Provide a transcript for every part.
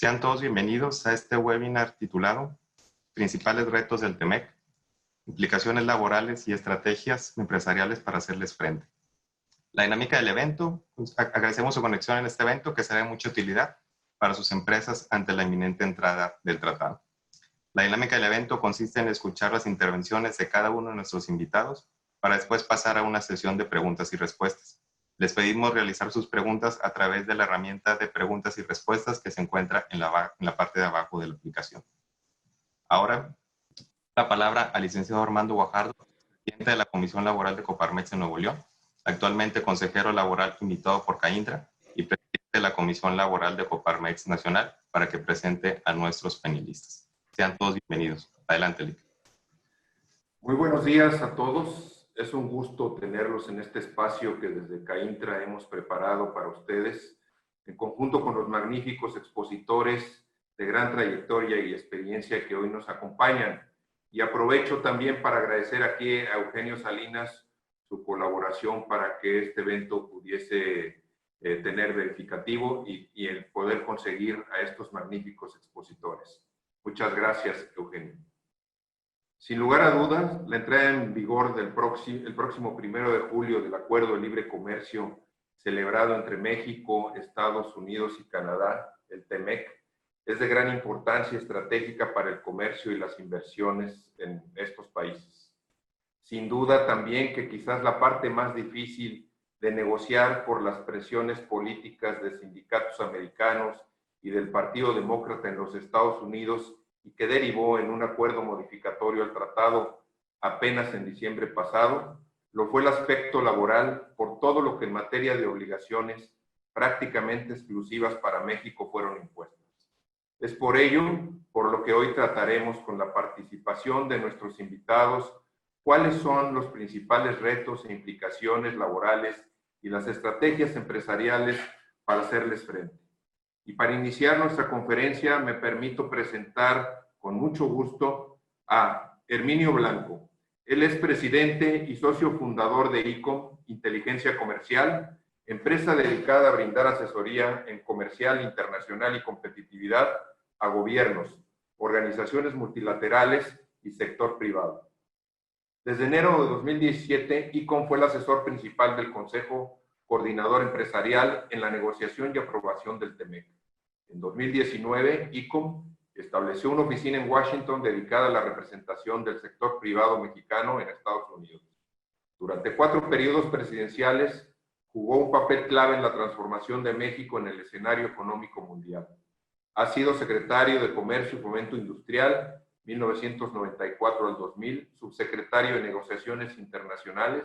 Sean todos bienvenidos a este webinar titulado Principales retos del TEMEC, implicaciones laborales y estrategias empresariales para hacerles frente. La dinámica del evento, agradecemos su conexión en este evento que será de mucha utilidad para sus empresas ante la inminente entrada del tratado. La dinámica del evento consiste en escuchar las intervenciones de cada uno de nuestros invitados para después pasar a una sesión de preguntas y respuestas. Les pedimos realizar sus preguntas a través de la herramienta de preguntas y respuestas que se encuentra en la parte de abajo de la aplicación. Ahora, la palabra al licenciado Armando Guajardo, presidente de la Comisión Laboral de Coparmex en Nuevo León, actualmente consejero laboral invitado por CAINTRA y presidente de la Comisión Laboral de Coparmex Nacional, para que presente a nuestros panelistas. Sean todos bienvenidos. Adelante, Lic. Muy buenos días a todos. Es un gusto tenerlos en este espacio que desde CAINTRA hemos preparado para ustedes, en conjunto con los magníficos expositores de gran trayectoria y experiencia que hoy nos acompañan. Y aprovecho también para agradecer aquí a Eugenio Salinas su colaboración para que este evento pudiese tener verificativo y el poder conseguir a estos magníficos expositores. Muchas gracias, Eugenio. Sin lugar a dudas, la entrada en vigor el próximo 1 de julio del Acuerdo de Libre Comercio celebrado entre México, Estados Unidos y Canadá, el TEMEC, es de gran importancia estratégica para el comercio y las inversiones en estos países. Sin duda también que quizás la parte más difícil de negociar por las presiones políticas de sindicatos americanos y del Partido Demócrata en los Estados Unidos, y que derivó en un acuerdo modificatorio al tratado apenas en diciembre pasado, lo fue el aspecto laboral, por todo lo que en materia de obligaciones prácticamente exclusivas para México fueron impuestas. Es por ello, por lo que hoy trataremos con la participación de nuestros invitados, cuáles son los principales retos e implicaciones laborales y las estrategias empresariales para hacerles frente. Y para iniciar nuestra conferencia me permito presentar con mucho gusto a Herminio Blanco. Él es presidente y socio fundador de ICOM, Inteligencia Comercial, empresa dedicada a brindar asesoría en comercial, internacional y competitividad a gobiernos, organizaciones multilaterales y sector privado. Desde enero de 2017, ICOM fue el asesor principal del Consejo Coordinador Empresarial en la negociación y aprobación del TEMEC. En 2019, ICOM estableció una oficina en Washington dedicada a la representación del sector privado mexicano en Estados Unidos. Durante 4 periodos presidenciales, jugó un papel clave en la transformación de México en el escenario económico mundial. Ha sido secretario de Comercio y Fomento Industrial, 1994 al 2000, subsecretario de Negociaciones Internacionales,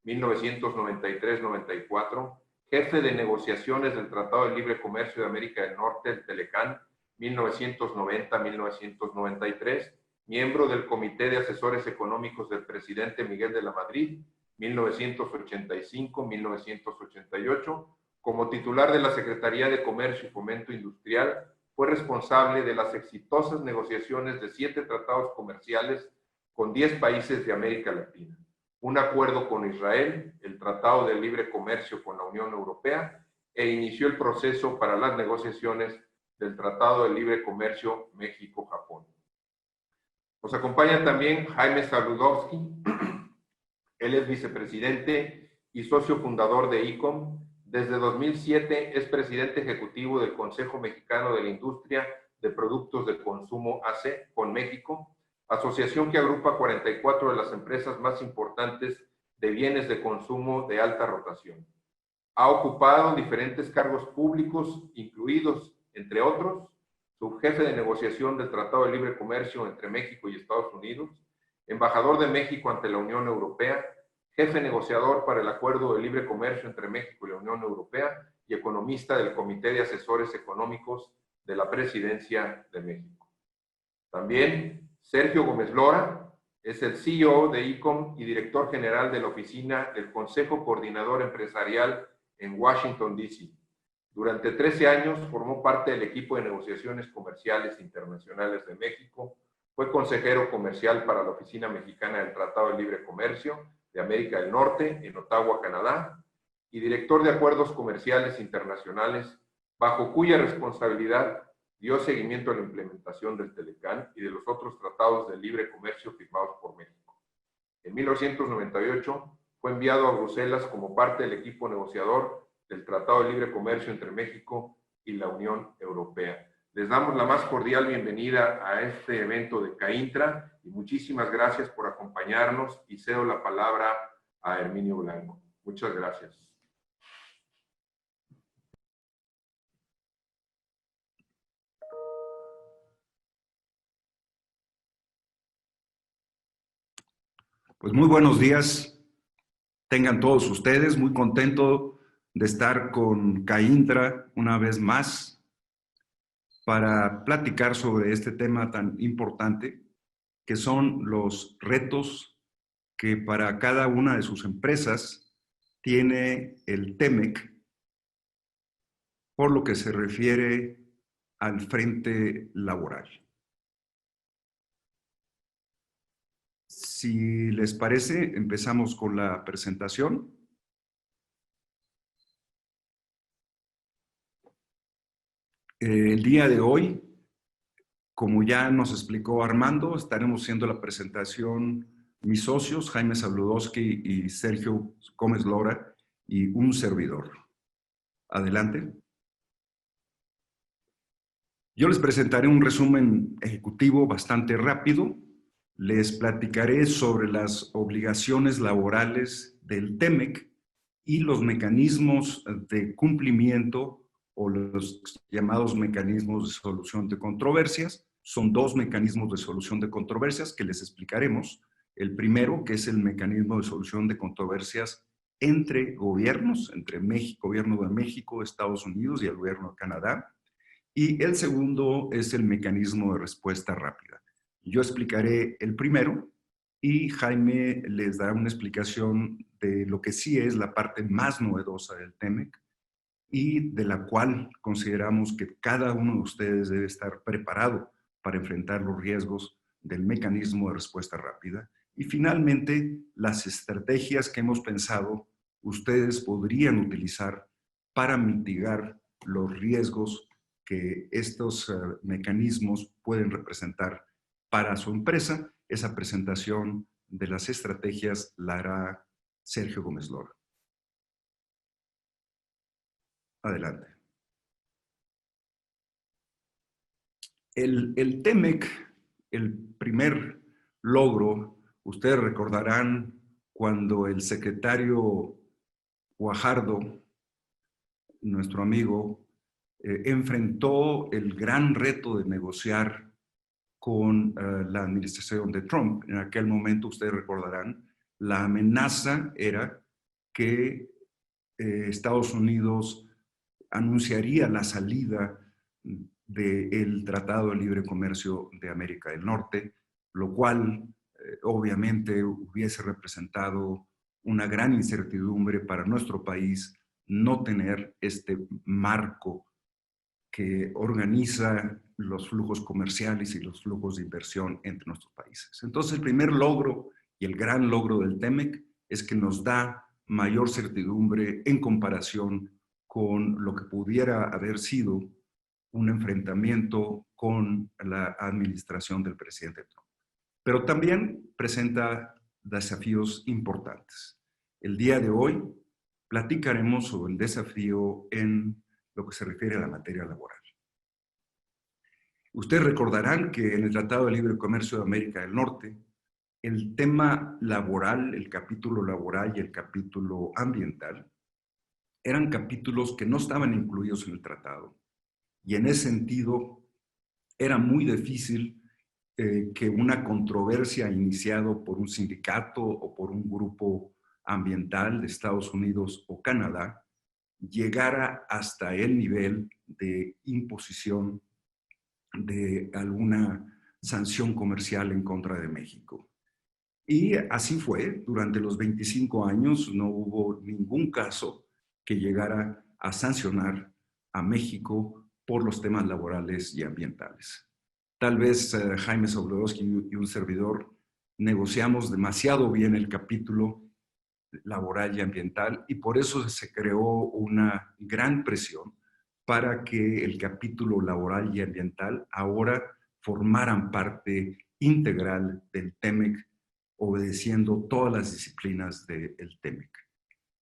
1993-94, jefe de negociaciones del Tratado de Libre Comercio de América del Norte, el TELECAN, 1990-1993, miembro del Comité de Asesores Económicos del presidente Miguel de la Madrid, 1985-1988, como titular de la Secretaría de Comercio y Fomento Industrial, fue responsable de las exitosas negociaciones de 7 tratados comerciales con 10 países de América Latina. Un acuerdo con Israel, el Tratado de Libre Comercio con la Unión Europea, e inició el proceso para las negociaciones del Tratado de Libre Comercio México-Japón. Nos acompaña también Jaime Saludowski. Él es vicepresidente y socio fundador de ICOM. Desde 2007 es presidente ejecutivo del Consejo Mexicano de la Industria de Productos de Consumo AC con México, asociación que agrupa 44 de las empresas más importantes de bienes de consumo de alta rotación. Ha ocupado diferentes cargos públicos, incluidos, entre otros, subjefe de negociación del Tratado de Libre Comercio entre México y Estados Unidos, embajador de México ante la Unión Europea, jefe negociador para el Acuerdo de Libre Comercio entre México y la Unión Europea y economista del Comité de Asesores Económicos de la Presidencia de México. También Sergio Gómez Lora es el CEO de ICOM y director general de la oficina del Consejo Coordinador Empresarial en Washington, D.C. Durante 13 años formó parte del equipo de negociaciones comerciales internacionales de México, fue consejero comercial para la Oficina Mexicana del Tratado de Libre Comercio de América del Norte en Ottawa, Canadá, y director de acuerdos comerciales internacionales, bajo cuya responsabilidad dio seguimiento a la implementación del Telecán y de los otros tratados de libre comercio firmados por México. En 1998 fue enviado a Bruselas como parte del equipo negociador del Tratado de Libre Comercio entre México y la Unión Europea. Les damos la más cordial bienvenida a este evento de CAINTRA y muchísimas gracias por acompañarnos y cedo la palabra a Herminio Blanco. Muchas gracias. Pues muy buenos días, tengan todos ustedes, muy contento de estar con CAINTRA una vez más para platicar sobre este tema tan importante que son los retos que para cada una de sus empresas tiene el TEMEC por lo que se refiere al frente laboral. Si les parece, empezamos con la presentación. El día de hoy, como ya nos explicó Armando, estaremos haciendo la presentación mis socios, Jaime Zabludowski y Sergio Gómez Lora, y un servidor. Adelante. Yo les presentaré un resumen ejecutivo bastante rápido. Les platicaré sobre las obligaciones laborales del TEMEC y los mecanismos de cumplimiento o los llamados mecanismos de solución de controversias. Son dos mecanismos de solución de controversias que les explicaremos. El primero, que es el mecanismo de solución de controversias entre gobiernos, entre México, Gobierno de México, Estados Unidos y el Gobierno de Canadá. Y el segundo es el mecanismo de respuesta rápida. Yo explicaré el primero y Jaime les dará una explicación de lo que sí es la parte más novedosa del TEMEC y de la cual consideramos que cada uno de ustedes debe estar preparado para enfrentar los riesgos del mecanismo de respuesta rápida. Y finalmente, las estrategias que hemos pensado ustedes podrían utilizar para mitigar los riesgos que estos mecanismos pueden representar para su empresa. Esa presentación de las estrategias la hará Sergio Gómez Lora. Adelante. El TEMEC, el primer logro, ustedes recordarán cuando el secretario Guajardo, nuestro amigo, enfrentó el gran reto de negociar con la administración de Trump. En aquel momento, ustedes recordarán, la amenaza era que Estados Unidos anunciaría la salida del Tratado de Libre Comercio de América del Norte, lo cual obviamente hubiese representado una gran incertidumbre para nuestro país no tener este marco que organiza los flujos comerciales y los flujos de inversión entre nuestros países. Entonces, el primer logro y el gran logro del TEMEC es que nos da mayor certidumbre en comparación con lo que pudiera haber sido un enfrentamiento con la administración del presidente Trump. Pero también presenta desafíos importantes. El día de hoy platicaremos sobre el desafío en lo que se refiere a la materia laboral. Ustedes recordarán que en el Tratado de Libre Comercio de América del Norte, el tema laboral, el capítulo laboral y el capítulo ambiental, eran capítulos que no estaban incluidos en el tratado. Y en ese sentido, era muy difícil que una controversia iniciada por un sindicato o por un grupo ambiental de Estados Unidos o Canadá llegara hasta el nivel de imposición de alguna sanción comercial en contra de México. Y así fue, durante los 25 años no hubo ningún caso que llegara a sancionar a México por los temas laborales y ambientales. Tal vez Jaime Zabludowski y un servidor negociamos demasiado bien el capítulo laboral y ambiental y por eso se creó una gran presión para que el capítulo laboral y ambiental ahora formaran parte integral del TEMEC, obedeciendo todas las disciplinas del TEMEC.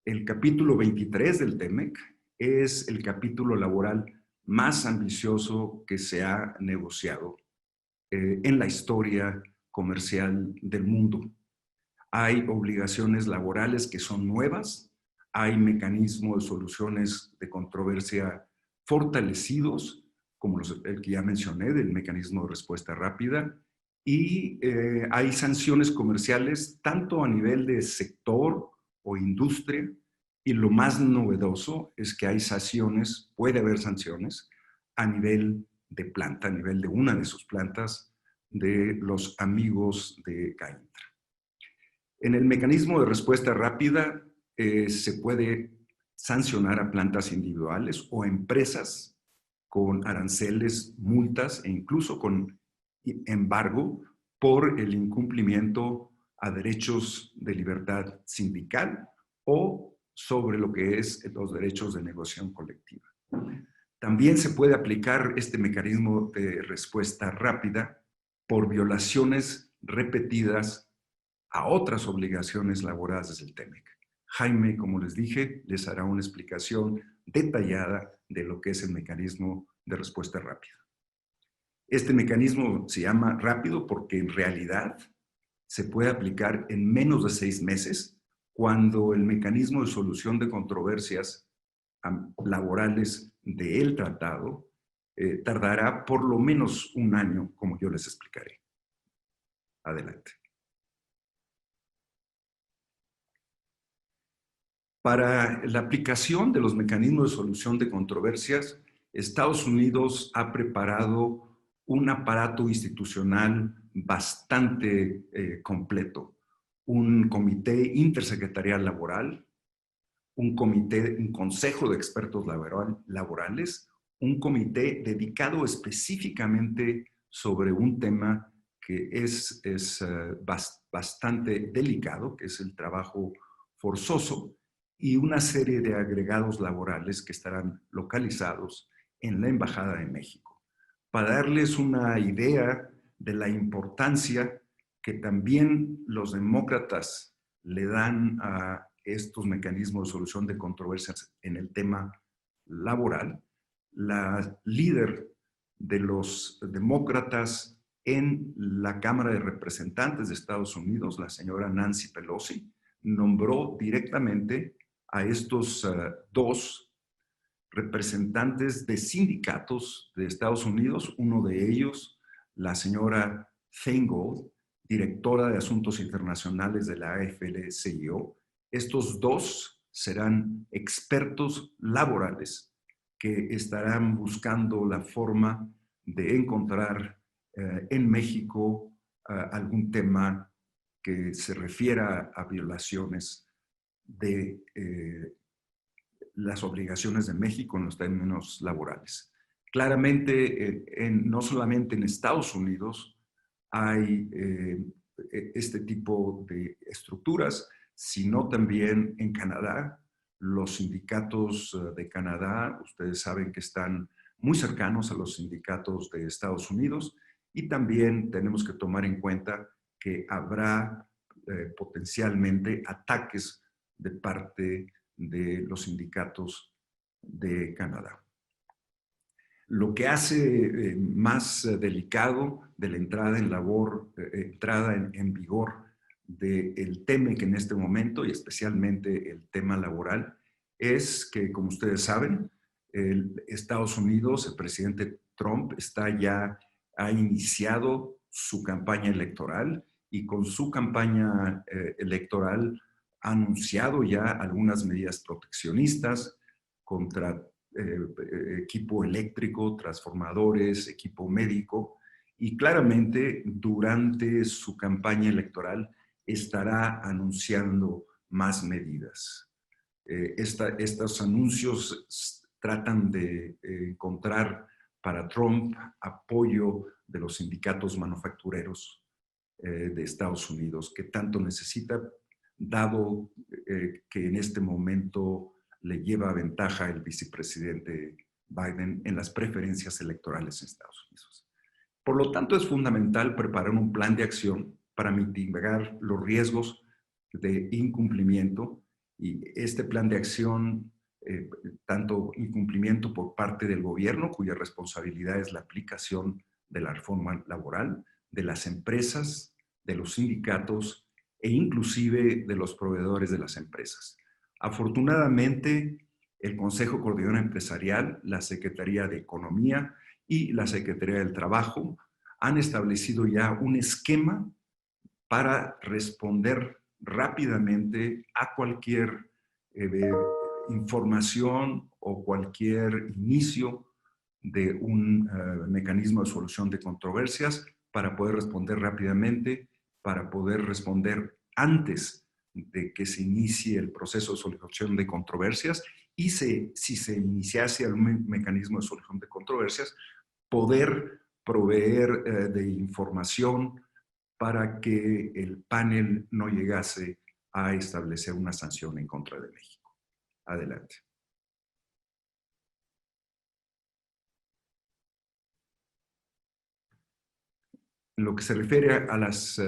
El capítulo 23 del TEMEC es el capítulo laboral más ambicioso que se ha negociado en la historia comercial del mundo. Hay obligaciones laborales que son nuevas, hay mecanismos de soluciones de controversia fortalecidos, como el que ya mencioné, del mecanismo de respuesta rápida, y hay sanciones comerciales tanto a nivel de sector o industria, y lo más novedoso es que hay sanciones, puede haber sanciones a nivel de planta, a nivel de una de sus plantas, de los amigos de CAINTRA. En el mecanismo de respuesta rápida se puede sancionar a plantas individuales o empresas con aranceles, multas e incluso con embargo por el incumplimiento a derechos de libertad sindical o sobre lo que es los derechos de negociación colectiva. También se puede aplicar este mecanismo de respuesta rápida por violaciones repetidas a otras obligaciones laborales del TEMEC. Jaime, como les dije, les hará una explicación detallada de lo que es el mecanismo de respuesta rápida. Este mecanismo se llama rápido porque en realidad se puede aplicar en menos de 6 meses cuando el mecanismo de solución de controversias laborales del tratado tardará por lo menos 1 año, como yo les explicaré. Adelante. Para la aplicación de los mecanismos de solución de controversias, Estados Unidos ha preparado un aparato institucional bastante completo. Un comité intersecretarial laboral, un consejo de expertos laborales, un comité dedicado específicamente sobre un tema que es bastante delicado, que es el trabajo forzoso, y una serie de agregados laborales que estarán localizados en la Embajada de México. Para darles una idea de la importancia que también los demócratas le dan a estos mecanismos de solución de controversias en el tema laboral, la líder de los demócratas en la Cámara de Representantes de Estados Unidos, la señora Nancy Pelosi, nombró directamente a estos 2 representantes de sindicatos de Estados Unidos, uno de ellos, la señora Feingold, directora de Asuntos Internacionales de la AFL-CIO. Estos 2 serán expertos laborales que estarán buscando la forma de encontrar en México algún tema que se refiera a violaciones de las obligaciones de México en los términos laborales. Claramente, no solamente en Estados Unidos hay este tipo de estructuras, sino también en Canadá. Los sindicatos de Canadá, ustedes saben que están muy cercanos a los sindicatos de Estados Unidos, y también tenemos que tomar en cuenta que habrá potencialmente ataques de parte de los sindicatos de Canadá. Lo que hace más delicado de la entrada en vigor del TEMEC en este momento, y especialmente el tema laboral, es que, como ustedes saben, Estados Unidos, el presidente Trump, ha iniciado su campaña electoral, y con su campaña electoral ha anunciado ya algunas medidas proteccionistas contra equipo eléctrico, transformadores, equipo médico, y claramente durante su campaña electoral estará anunciando más medidas. Estos anuncios tratan de encontrar para Trump apoyo de los sindicatos manufactureros de Estados Unidos, que tanto necesita, dado que en este momento le lleva ventaja el vicepresidente Biden en las preferencias electorales en Estados Unidos. Por lo tanto, es fundamental preparar un plan de acción para mitigar los riesgos de incumplimiento, y este plan de acción, tanto incumplimiento por parte del gobierno, cuya responsabilidad es la aplicación de la reforma laboral, de las empresas, de los sindicatos e inclusive de los proveedores de las empresas. Afortunadamente, el Consejo Coordinador Empresarial, la Secretaría de Economía y la Secretaría del Trabajo han establecido ya un esquema para responder rápidamente a cualquier información o cualquier inicio de un mecanismo de solución de controversias, para poder responder rápidamente, para poder responder antes de que se inicie el proceso de solución de controversias, y si se iniciase un mecanismo de solución de controversias, poder proveer de información para que el panel no llegase a establecer una sanción en contra de México. Adelante. En lo que se refiere a los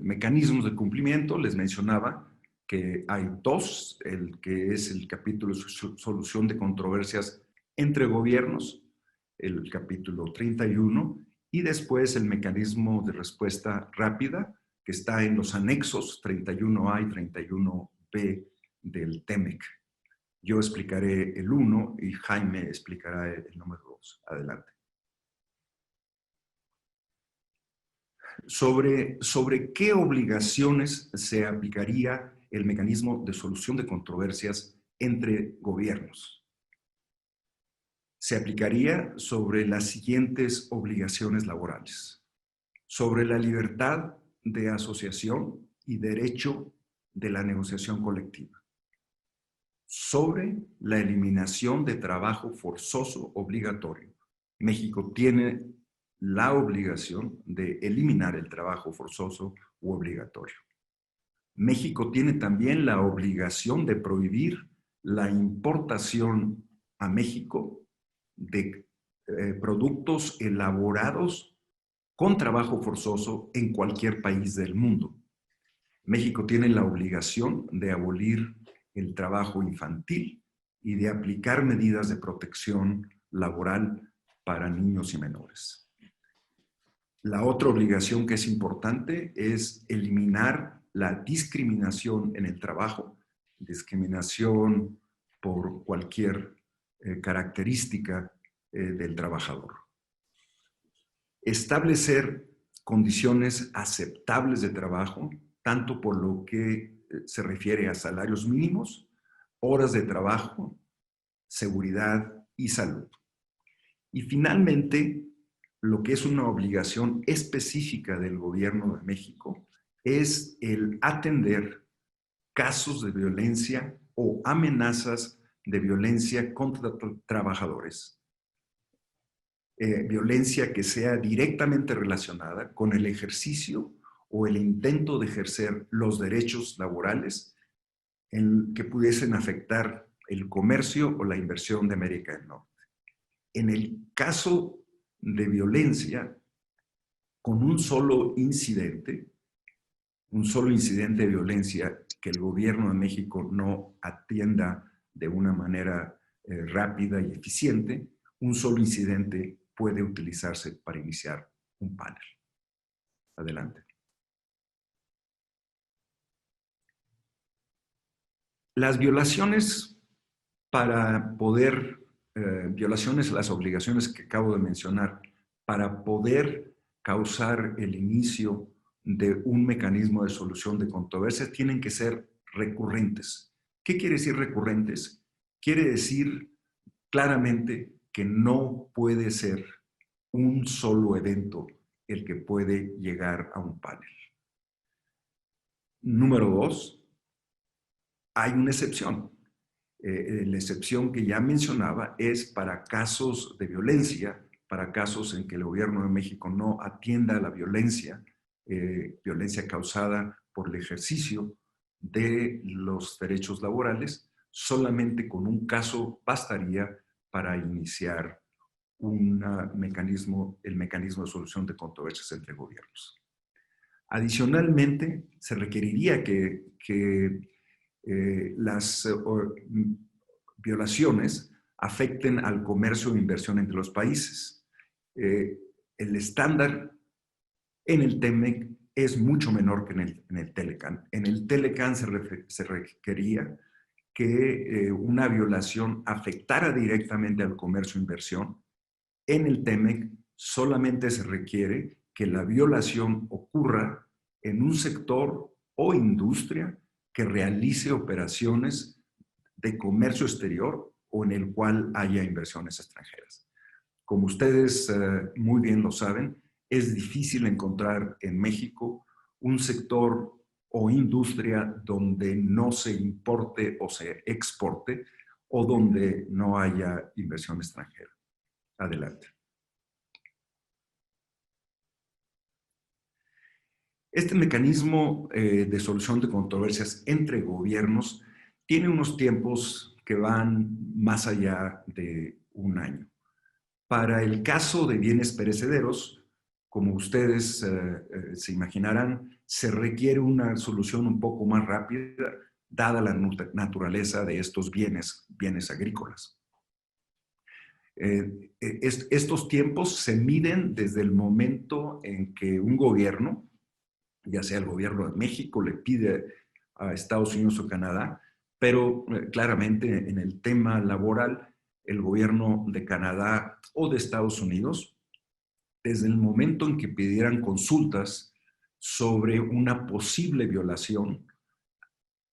mecanismos de cumplimiento, les mencionaba que hay dos: el que es el capítulo de solución de controversias entre gobiernos, el capítulo 31, y después el mecanismo de respuesta rápida, que está en los anexos 31A y 31B del TEMEC. Yo explicaré el 1 y Jaime explicará el número 2. Adelante. Sobre qué obligaciones se aplicaría el mecanismo de solución de controversias entre gobiernos. Se aplicaría sobre las siguientes obligaciones laborales: sobre la libertad de asociación y derecho de la negociación colectiva, sobre la eliminación de trabajo forzoso obligatorio. México tiene la obligación de eliminar el trabajo forzoso u obligatorio. México tiene también la obligación de prohibir la importación a México de productos elaborados con trabajo forzoso en cualquier país del mundo. México tiene la obligación de abolir el trabajo infantil y de aplicar medidas de protección laboral para niños y menores. La otra obligación que es importante es eliminar la discriminación en el trabajo, discriminación por cualquier característica del trabajador. Establecer condiciones aceptables de trabajo, tanto por lo que se refiere a salarios mínimos, horas de trabajo, seguridad y salud. Y finalmente, lo que es una obligación específica del Gobierno de México es el atender casos de violencia o amenazas de violencia contra trabajadores. Violencia que sea directamente relacionada con el ejercicio o el intento de ejercer los derechos laborales que pudiesen afectar el comercio o la inversión de América del Norte. En el caso de violencia, con un solo incidente de violencia que el Gobierno de México no atienda de una manera rápida y eficiente, un solo incidente puede utilizarse para iniciar un panel. Adelante. Las violaciones para poder, violaciones a las obligaciones que acabo de mencionar, para poder causar el inicio de un mecanismo de solución de controversias, tienen que ser recurrentes. ¿Qué quiere decir recurrentes? Quiere decir claramente que no puede ser un solo evento el que puede llegar a un panel. Número 2, hay una excepción. La excepción que ya mencionaba es para casos de violencia, para casos en que el Gobierno de México no atienda a la violencia, violencia causada por el ejercicio de los derechos laborales. Solamente con un caso bastaría para iniciar el mecanismo de solución de controversias entre gobiernos. Adicionalmente, se requeriría que las violaciones afecten al comercio e inversión entre los países. El estándar en el TEMEC es mucho menor que en el TELECAN. En el TELECAN se requería que una violación afectara directamente al comercio e inversión. En el TEMEC solamente se requiere que la violación ocurra en un sector o industria que realice operaciones de comercio exterior o en el cual haya inversiones extranjeras. Como ustedes muy bien lo saben, es difícil encontrar en México un sector o industria donde no se importe o se exporte o donde no haya inversión extranjera. Adelante. Este mecanismo de solución de controversias entre gobiernos tiene unos tiempos que van más allá de un año. Para el caso de bienes perecederos, como ustedes se imaginarán, se requiere una solución un poco más rápida, dada la naturaleza de estos bienes agrícolas. Estos tiempos se miden desde el momento en que un gobierno, ya sea el gobierno de México, le pide a Estados Unidos o Canadá, pero claramente en el tema laboral, el gobierno de Canadá o de Estados Unidos, desde el momento en que pidieran consultas sobre una posible violación,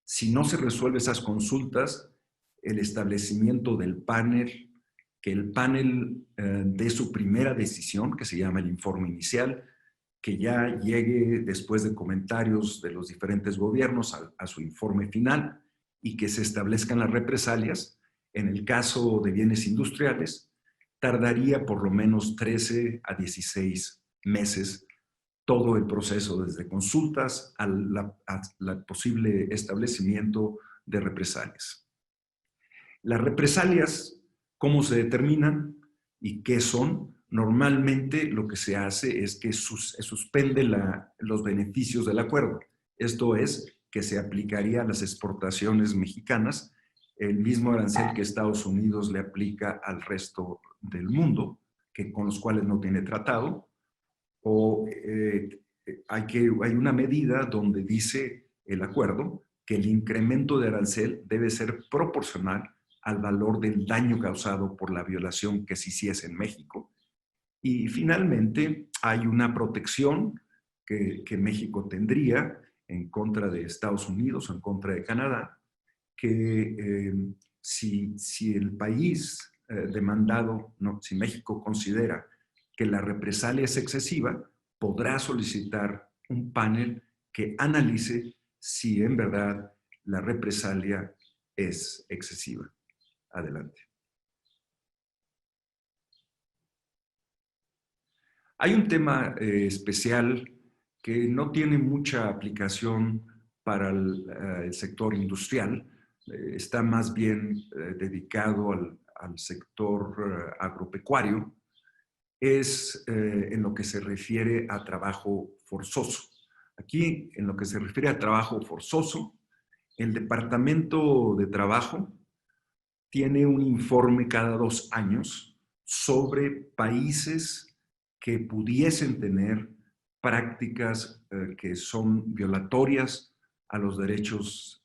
si no se resuelve esas consultas, el establecimiento del panel, que el panel dé su primera decisión, que se llama el informe inicial, que ya llegue después de comentarios de los diferentes gobiernos a su informe final y que se establezcan las represalias. En el caso de bienes industriales, tardaría por lo menos 13 a 16 meses todo el proceso, desde consultas al posible establecimiento de represalias. Las represalias, ¿cómo se determinan y qué son? Normalmente lo que se hace es que se suspende los beneficios del acuerdo. Esto es, que se aplicaría a las exportaciones mexicanas el mismo arancel que Estados Unidos le aplica al resto del mundo, con los cuales no tiene tratado, o hay una medida donde dice el acuerdo que el incremento de arancel debe ser proporcional al valor del daño causado por la violación que se hiciese en México. Y finalmente hay una protección que México tendría en contra de Estados Unidos o en contra de Canadá, que si el país demandado, si México considera que la represalia es excesiva, podrá solicitar un panel que analice si en verdad la represalia es excesiva. Adelante. Hay un tema especial que no tiene mucha aplicación para el sector industrial, está más bien dedicado al sector agropecuario, es en lo que se refiere a trabajo forzoso. Aquí, en lo que se refiere a trabajo forzoso, el Departamento de Trabajo tiene un informe cada 2 años sobre países que pudiesen tener prácticas que son violatorias a los derechos,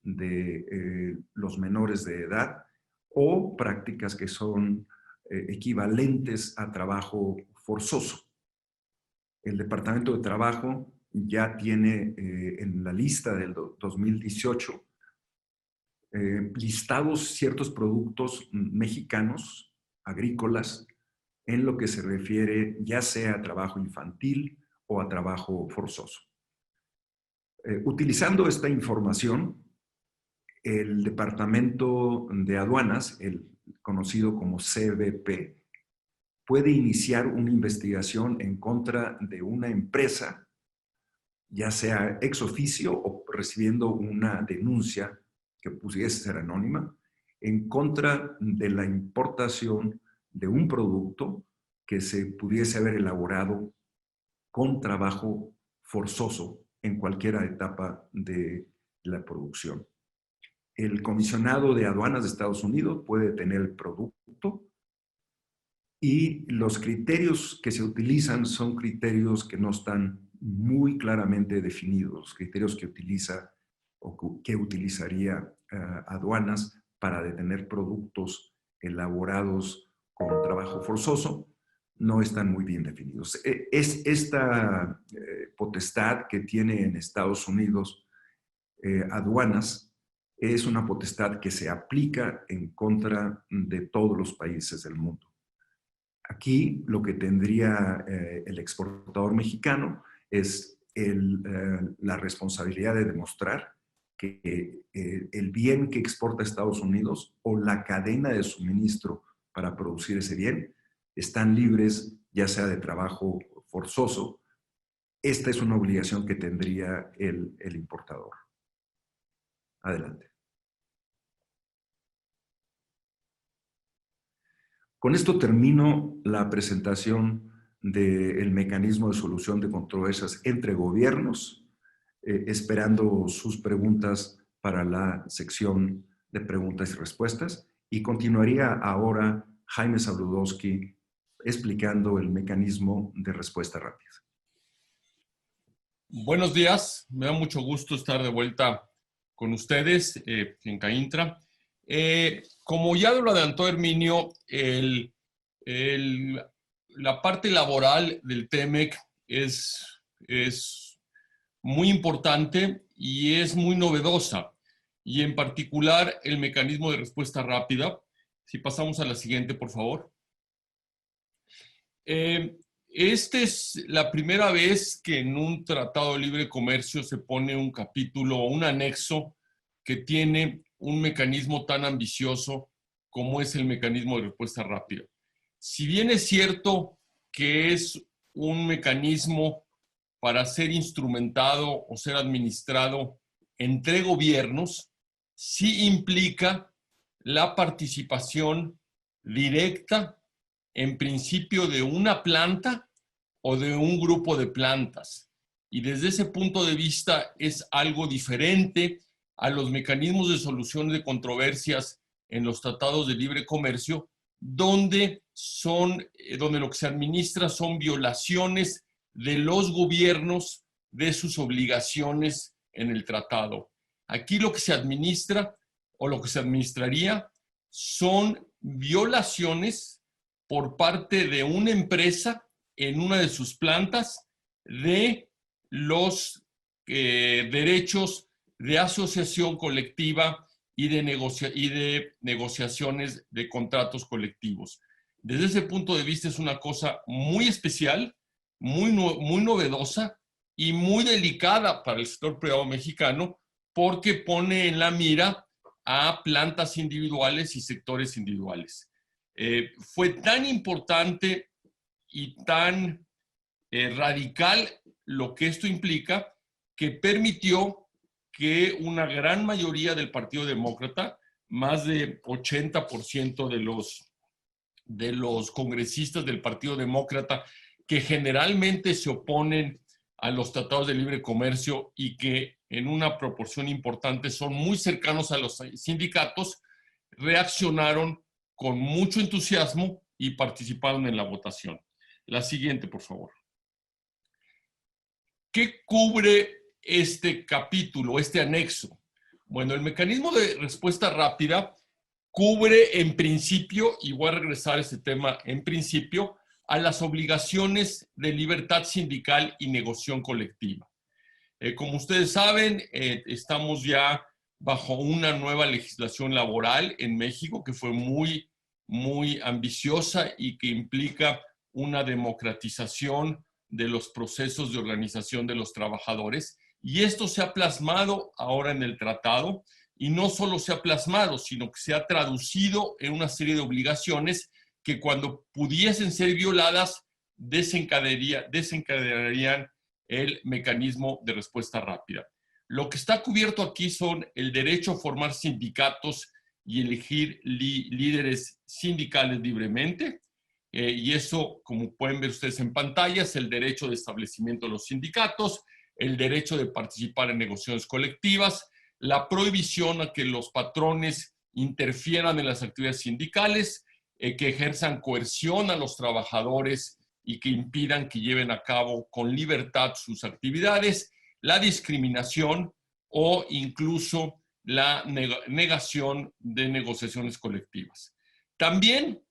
de los menores de edad o prácticas que son equivalentes a trabajo forzoso. El Departamento de Trabajo ya tiene en la lista del 2018 listados ciertos productos mexicanos, agrícolas, en lo que se refiere ya sea a trabajo infantil o a trabajo forzoso. Utilizando esta información, el Departamento de Aduanas, el conocido como CBP, puede iniciar una investigación en contra de una empresa, ya sea ex oficio o recibiendo una denuncia que pudiese ser anónima, en contra de la importación de un producto que se pudiese haber elaborado con trabajo forzoso en cualquier etapa de la producción. El comisionado de aduanas de Estados Unidos puede tener el producto y los criterios que se utilizan son criterios que no están muy claramente definidos, criterios que utiliza o que utilizaría aduanas para detener productos elaborados con trabajo forzoso, no están muy bien definidos. Es esta potestad que tiene en Estados Unidos aduanas es una potestad que se aplica en contra de todos los países del mundo. Aquí lo que tendría el exportador mexicano es la responsabilidad de demostrar que el bien que exporta a Estados Unidos o la cadena de suministro para producir ese bien están libres, ya sea de trabajo forzoso. Esta es una obligación que tendría el importador. Adelante. Con esto termino la presentación del mecanismo de solución de controversias entre gobiernos, esperando sus preguntas para la sección de preguntas y respuestas. Y continuaría ahora Jaime Zabludowski explicando el mecanismo de respuesta rápida. Buenos días, me da mucho gusto estar de vuelta con ustedes en CAINTRA. Como ya lo adelantó Herminio, la parte laboral del TEMEC es muy importante y es muy novedosa. Y en particular el mecanismo de respuesta rápida. Si pasamos a la siguiente, por favor. Esta es la primera vez que en un tratado de libre comercio se pone un capítulo o un anexo que tiene un mecanismo tan ambicioso como es el mecanismo de respuesta rápida. Si bien es cierto que es un mecanismo para ser instrumentado o ser administrado entre gobiernos, sí implica la participación directa, en principio, de una planta o de un grupo de plantas. Y desde ese punto de vista es algo diferente a los mecanismos de solución de controversias en los tratados de libre comercio, donde lo que se administra son violaciones de los gobiernos de sus obligaciones en el tratado. Aquí lo que se administra o lo que se administraría son violaciones por parte de una empresa en una de sus plantas de los derechos de asociación colectiva y de negociaciones de contratos colectivos. Desde ese punto de vista es una cosa muy especial, muy novedosa y muy delicada para el sector privado mexicano, porque pone en la mira a plantas individuales y sectores individuales. Fue tan importante y tan radical lo que esto implica que permitió que una gran mayoría del Partido Demócrata, más de 80% de los congresistas del Partido Demócrata, que generalmente se oponen a los tratados de libre comercio y que en una proporción importante son muy cercanos a los sindicatos, reaccionaron con mucho entusiasmo y participaron en la votación. La siguiente, por favor. ¿Qué cubre este capítulo, este anexo? Bueno, el mecanismo de respuesta rápida cubre en principio, y voy a regresar a este tema en principio, a las obligaciones de libertad sindical y negociación colectiva. Como ustedes saben, estamos ya bajo una nueva legislación laboral en México que fue muy, muy ambiciosa y que implica una democratización de los procesos de organización de los trabajadores. Y esto se ha plasmado ahora en el tratado, y no solo se ha plasmado, sino que se ha traducido en una serie de obligaciones que cuando pudiesen ser violadas desencadenarían el mecanismo de respuesta rápida. Lo que está cubierto aquí son el derecho a formar sindicatos y elegir líderes sindicales libremente. Y eso, como pueden ver ustedes en pantalla, es el derecho de establecimiento de los sindicatos, el derecho de participar en negociaciones colectivas, la prohibición a que los patrones interfieran en las actividades sindicales, que ejerzan coerción a los trabajadores y que impidan que lleven a cabo con libertad sus actividades, la discriminación o incluso la negación de negociaciones colectivas. También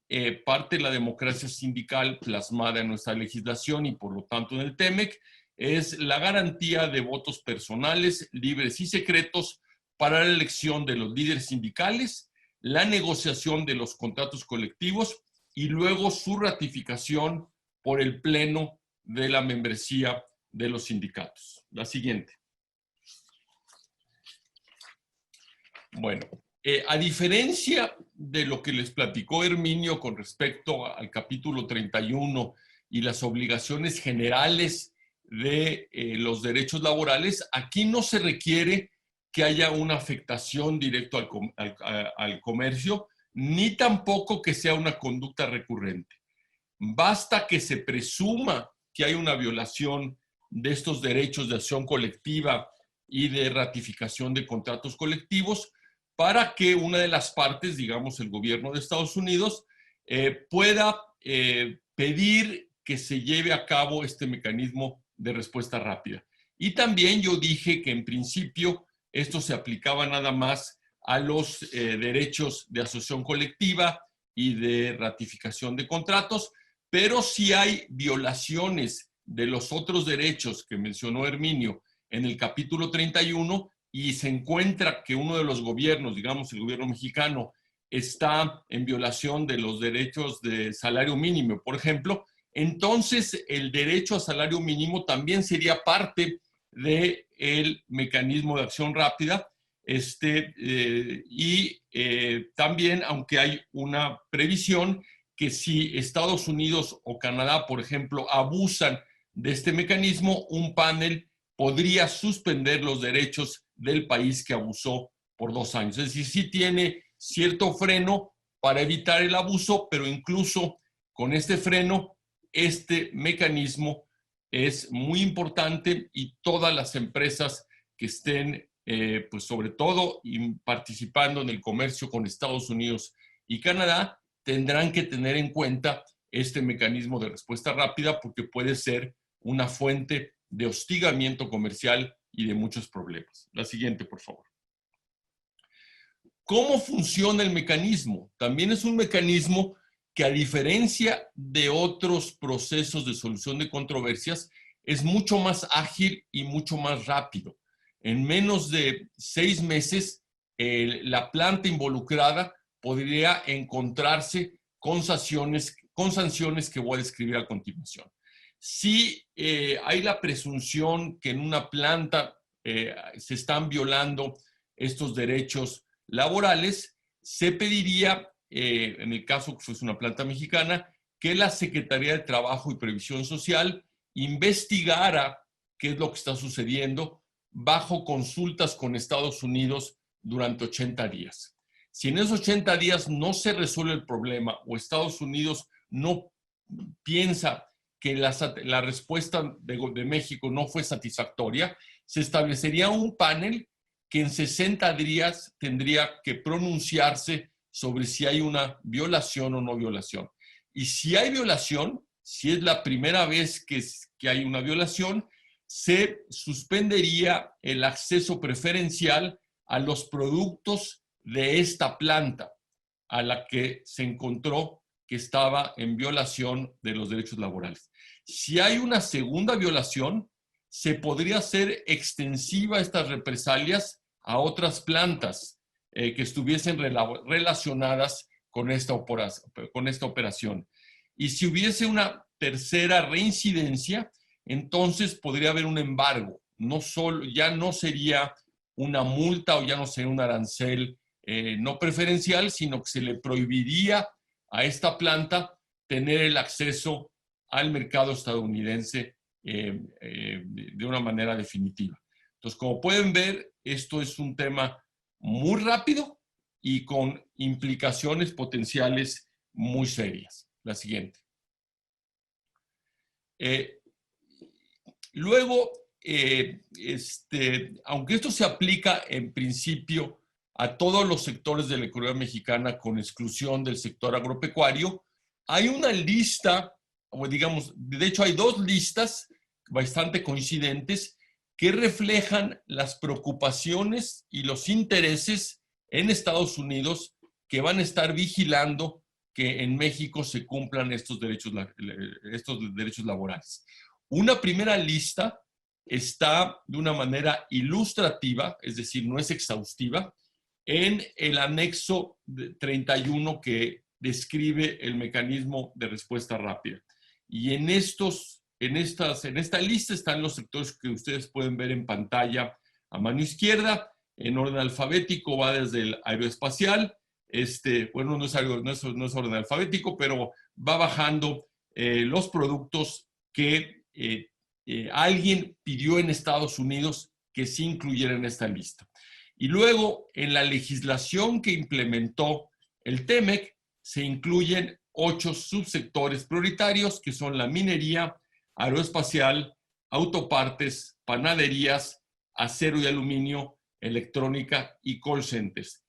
parte de la democracia sindical plasmada en nuestra legislación y por lo tanto en el TEMEC es la garantía de votos personales, libres y secretos para la elección de los líderes sindicales, la negociación de los contratos colectivos y luego su ratificación por el pleno de la membresía de los sindicatos. La siguiente. Bueno, a diferencia de lo que les platicó Herminio con respecto al capítulo 31 y las obligaciones generales de los derechos laborales, aquí no se requiere que haya una afectación directa al comercio, ni tampoco que sea una conducta recurrente. Basta que se presuma que hay una violación de estos derechos de acción colectiva y de ratificación de contratos colectivos para que una de las partes, digamos el gobierno de Estados Unidos, pueda pedir que se lleve a cabo este mecanismo de respuesta rápida. Y también yo dije que en principio esto se aplicaba nada más a los derechos de asociación colectiva y de ratificación de contratos, pero si hay violaciones de los otros derechos que mencionó Herminio en el capítulo 31 y se encuentra que uno de los gobiernos, digamos el gobierno mexicano, está en violación de los derechos de salario mínimo, por ejemplo, entonces el derecho a salario mínimo también sería parte del mecanismo de acción rápida. También, aunque hay una previsión que si Estados Unidos o Canadá, por ejemplo, abusan de este mecanismo, un panel podría suspender los derechos del país que abusó por 2 años. Es decir, sí tiene cierto freno para evitar el abuso, pero incluso con este freno, este mecanismo es muy importante y todas las empresas que estén, pues sobre todo, participando en el comercio con Estados Unidos y Canadá, tendrán que tener en cuenta este mecanismo de respuesta rápida porque puede ser una fuente de hostigamiento comercial y de muchos problemas. La siguiente, por favor. ¿Cómo funciona el mecanismo? También es un mecanismo que, a diferencia de otros procesos de solución de controversias, es mucho más ágil y mucho más rápido. En menos de 6 meses, la planta involucrada podría encontrarse con sanciones que voy a describir a continuación. Si hay la presunción que en una planta se están violando estos derechos laborales, se pediría, en el caso que fuese una planta mexicana, que la Secretaría de Trabajo y Previsión Social investigara qué es lo que está sucediendo bajo consultas con Estados Unidos durante 80 días. Si en esos 80 días no se resuelve el problema o Estados Unidos no piensa que la respuesta de México no fue satisfactoria, se establecería un panel que en 60 días tendría que pronunciarse sobre si hay una violación o no violación. Y si hay violación, si es la primera vez que hay una violación, se suspendería el acceso preferencial a los productos de esta planta a la que se encontró que estaba en violación de los derechos laborales. Si hay una segunda violación, se podría hacer extensiva estas represalias a otras plantas que estuviesen relacionadas con esta operación. Y si hubiese una tercera reincidencia, entonces podría haber un embargo. Ya no sería una multa o ya no sería un arancel no preferencial, sino que se le prohibiría a esta planta tener el acceso al mercado estadounidense de una manera definitiva. Entonces, como pueden ver, esto es un tema muy rápido y con implicaciones potenciales muy serias. La siguiente. Luego, aunque esto se aplica en principio a todos los sectores de la economía mexicana con exclusión del sector agropecuario, hay una lista, o digamos, de hecho hay dos listas bastante coincidentes que reflejan las preocupaciones y los intereses en Estados Unidos que van a estar vigilando que en México se cumplan estos derechos laborales. Una primera lista está de una manera ilustrativa, es decir, no es exhaustiva, en el anexo 31 que describe el mecanismo de respuesta rápida. Y en esta lista están los sectores que ustedes pueden ver en pantalla a mano izquierda. En orden alfabético va desde el aeroespacial, bueno, no es orden alfabético, pero va bajando los productos que alguien pidió en Estados Unidos que se incluyeran en esta lista. Y luego, en la legislación que implementó el TEMEC, se incluyen 8 subsectores prioritarios, que son la minería, aeroespacial, autopartes, panaderías, acero y aluminio, electrónica y call centers.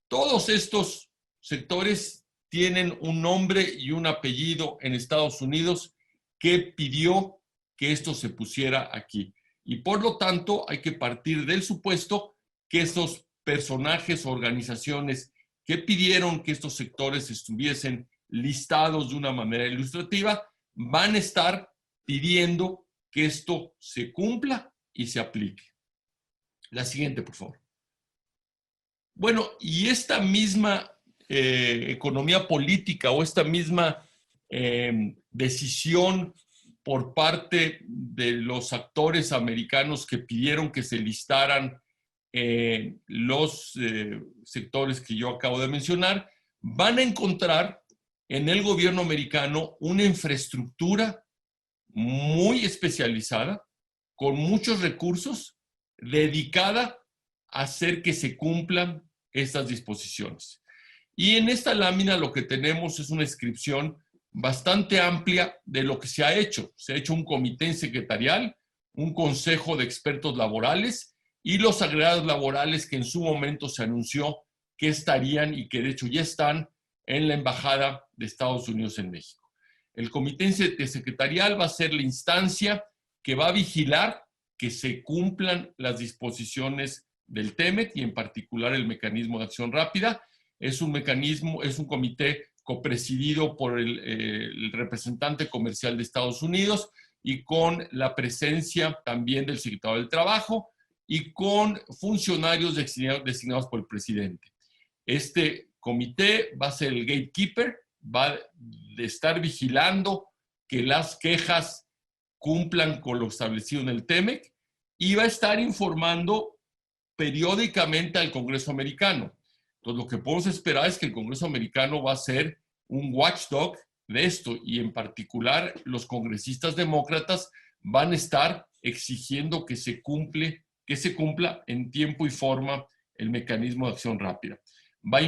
Todos estos sectores tienen un nombre y un apellido en Estados Unidos que pidió que esto se pusiera aquí. Y por lo tanto, hay que partir del supuesto que estos personajes o organizaciones que pidieron que estos sectores estuviesen listados de una manera ilustrativa van a estar pidiendo que esto se cumpla y se aplique. La siguiente, por favor. Bueno, y esta misma economía política o esta misma decisión por parte de los actores americanos que pidieron que se listaran los sectores que yo acabo de mencionar, van a encontrar en el gobierno americano una infraestructura muy especializada, con muchos recursos, dedicada a hacer que se cumplan estas disposiciones. Y en esta lámina lo que tenemos es una descripción bastante amplia de lo que se ha hecho. Se ha hecho un comité secretarial, un consejo de expertos laborales y los agregados laborales que en su momento se anunció que estarían y que de hecho ya están en la Embajada de Estados Unidos en México. El comité secretarial va a ser la instancia que va a vigilar que se cumplan las disposiciones del TEMEC y en particular el mecanismo de acción rápida. Es un comité copresidido por el representante comercial de Estados Unidos y con la presencia también del secretario del Trabajo y con funcionarios designados por el presidente. Este comité va a ser el gatekeeper, va a estar vigilando que las quejas cumplan con lo establecido en el TEMEC y va a estar informando periódicamente al Congreso americano. Entonces, lo que podemos esperar es que el Congreso americano va a ser un watchdog de esto y en particular los congresistas demócratas van a estar exigiendo que se cumpla en tiempo y forma el mecanismo de acción rápida. Va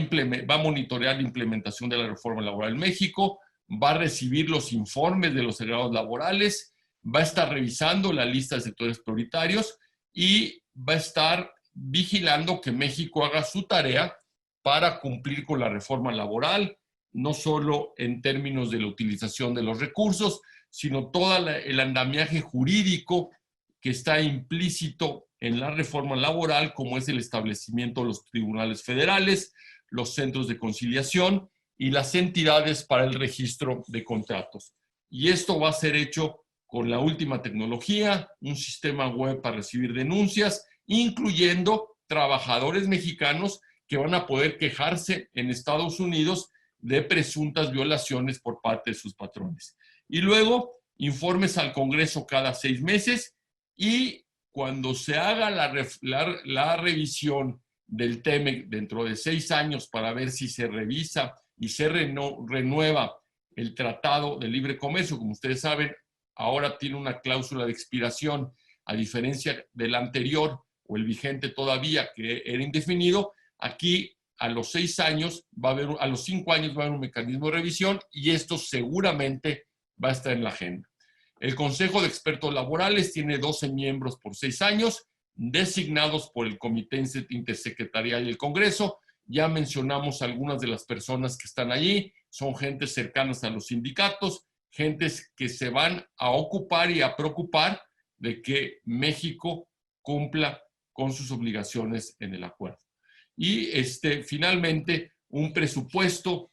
a monitorear la implementación de la reforma laboral en México, va a recibir los informes de los agregados laborales, va a estar revisando la lista de sectores prioritarios y va a estar vigilando que México haga su tarea para cumplir con la reforma laboral, no solo en términos de la utilización de los recursos, sino todo el andamiaje jurídico que está implícito en la reforma laboral, como es el establecimiento de los tribunales federales, los centros de conciliación y las entidades para el registro de contratos. Y esto va a ser hecho con la última tecnología, un sistema web para recibir denuncias, incluyendo trabajadores mexicanos que van a poder quejarse en Estados Unidos de presuntas violaciones por parte de sus patrones. Y luego, informes al Congreso cada 6 meses y cuando se haga la revisión del TEMEC dentro de 6 años para ver si se revisa y se renueva el Tratado de Libre Comercio, como ustedes saben, ahora tiene una cláusula de expiración, a diferencia del anterior o el vigente todavía, que era indefinido. Aquí a los 6 años va a haber, a los 5 años va a haber un mecanismo de revisión y esto seguramente va a estar en la agenda. El Consejo de Expertos Laborales tiene 12 miembros por 6 años, designados por el Comité Intersecretarial y el Congreso. Ya mencionamos algunas de las personas que están allí. Son gentes cercanas a los sindicatos, gentes que se van a ocupar y a preocupar de que México cumpla con sus obligaciones en el acuerdo. Y finalmente, un presupuesto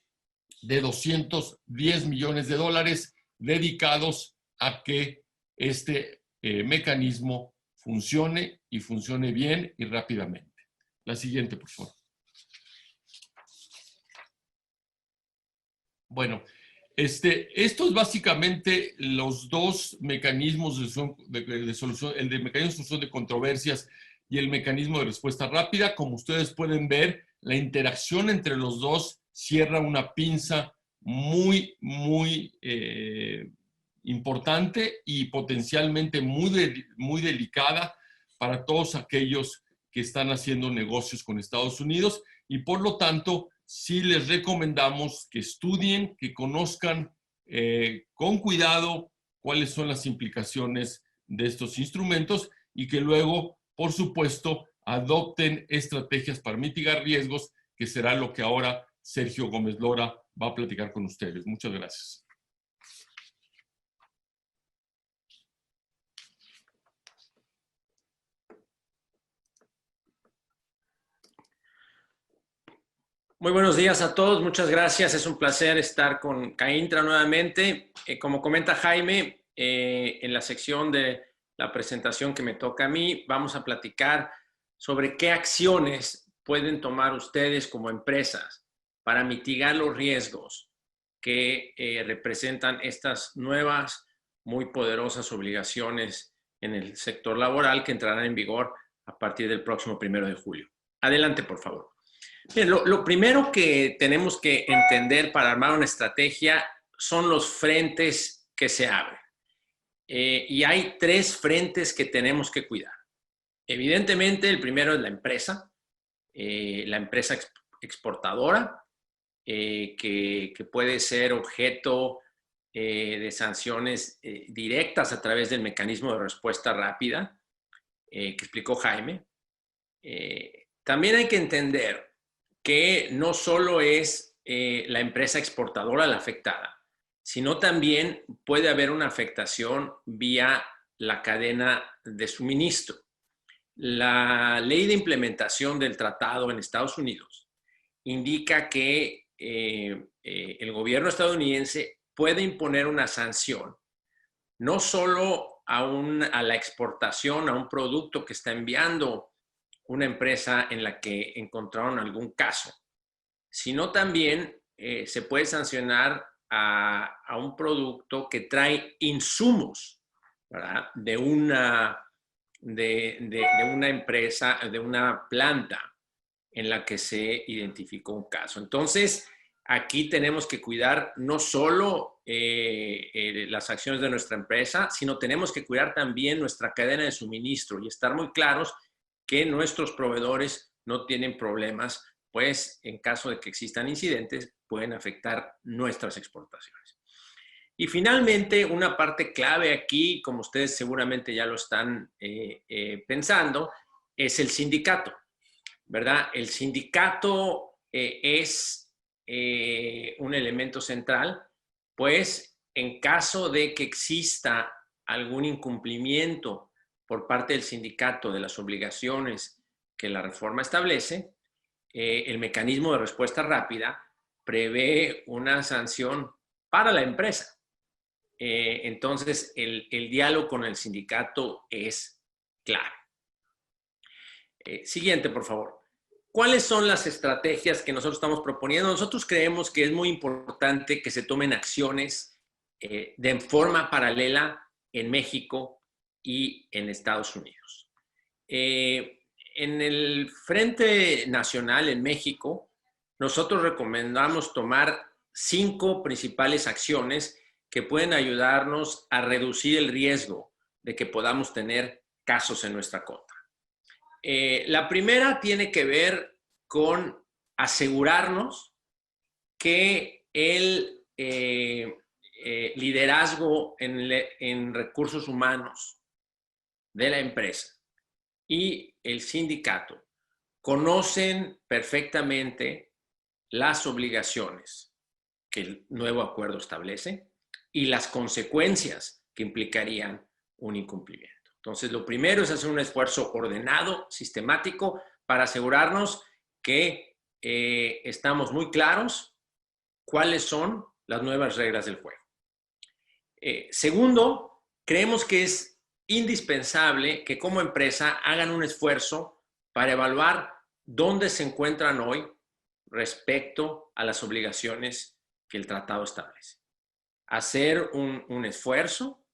de 210 millones de dólares dedicados a que este mecanismo funcione y funcione bien y rápidamente. La siguiente, por favor. Bueno, esto es básicamente los dos mecanismos de solución, el de mecanismo de solución de controversias y el mecanismo de respuesta rápida. Como ustedes pueden ver, la interacción entre los dos cierra una pinza muy, muy importante y potencialmente muy delicada para todos aquellos que están haciendo negocios con Estados Unidos y por lo tanto sí les recomendamos que estudien, que conozcan con cuidado cuáles son las implicaciones de estos instrumentos y que luego, por supuesto, adopten estrategias para mitigar riesgos, que será lo que ahora Sergio Gómez Lora va a platicar con ustedes. Muchas gracias. Muy buenos días a todos, muchas gracias. Es un placer estar con CAINTRA nuevamente. Como comenta Jaime, en la sección de la presentación que me toca a mí, vamos a platicar sobre qué acciones pueden tomar ustedes como empresas para mitigar los riesgos que representan estas nuevas, muy poderosas obligaciones en el sector laboral que entrarán en vigor a partir del próximo 1 de julio. Adelante, por favor. Bien, lo primero que tenemos que entender para armar una estrategia son los frentes que se abren. Y hay 3 frentes que tenemos que cuidar. Evidentemente, el primero es la empresa exportadora, que puede ser objeto de sanciones directas a través del mecanismo de respuesta rápida que explicó Jaime. También hay que entender que no solo es la empresa exportadora la afectada, sino también puede haber una afectación vía la cadena de suministro. La ley de implementación del tratado en Estados Unidos indica que el gobierno estadounidense puede imponer una sanción, no solo a la exportación, a un producto que está enviando una empresa en la que encontraron algún caso, sino también se puede sancionar a un producto que trae insumos, ¿verdad?, de una empresa, de una planta en la que se identificó un caso. Entonces, aquí tenemos que cuidar no solo las acciones de nuestra empresa, sino tenemos que cuidar también nuestra cadena de suministro y estar muy claros que nuestros proveedores no tienen problemas, pues en caso de que existan incidentes, pueden afectar nuestras exportaciones. Y finalmente, una parte clave aquí, como ustedes seguramente ya lo están pensando, es el sindicato, ¿verdad? El sindicato es un elemento central, pues en caso de que exista algún incumplimiento por parte del sindicato de las obligaciones que la reforma establece, el mecanismo de respuesta rápida prevé una sanción para la empresa. Entonces, el diálogo con el sindicato es clave. Siguiente, por favor. ¿Cuáles son las estrategias que nosotros estamos proponiendo? Nosotros creemos que es muy importante que se tomen acciones de forma paralela en México y en Estados Unidos. En el Frente Nacional en México, nosotros recomendamos tomar 5 principales acciones que pueden ayudarnos a reducir el riesgo de que podamos tener casos en nuestra contra. La primera tiene que ver con asegurarnos que el liderazgo en recursos humanos de la empresa y el sindicato conocen perfectamente las obligaciones que el nuevo acuerdo establece y las consecuencias que implicarían un incumplimiento. Entonces, lo primero es hacer un esfuerzo ordenado, sistemático, para asegurarnos que estamos muy claros cuáles son las nuevas reglas del juego. Segundo, creemos que es indispensable que como empresa hagan un esfuerzo para evaluar dónde se encuentran hoy respecto a las obligaciones que el tratado establece. Hacer un esfuerzo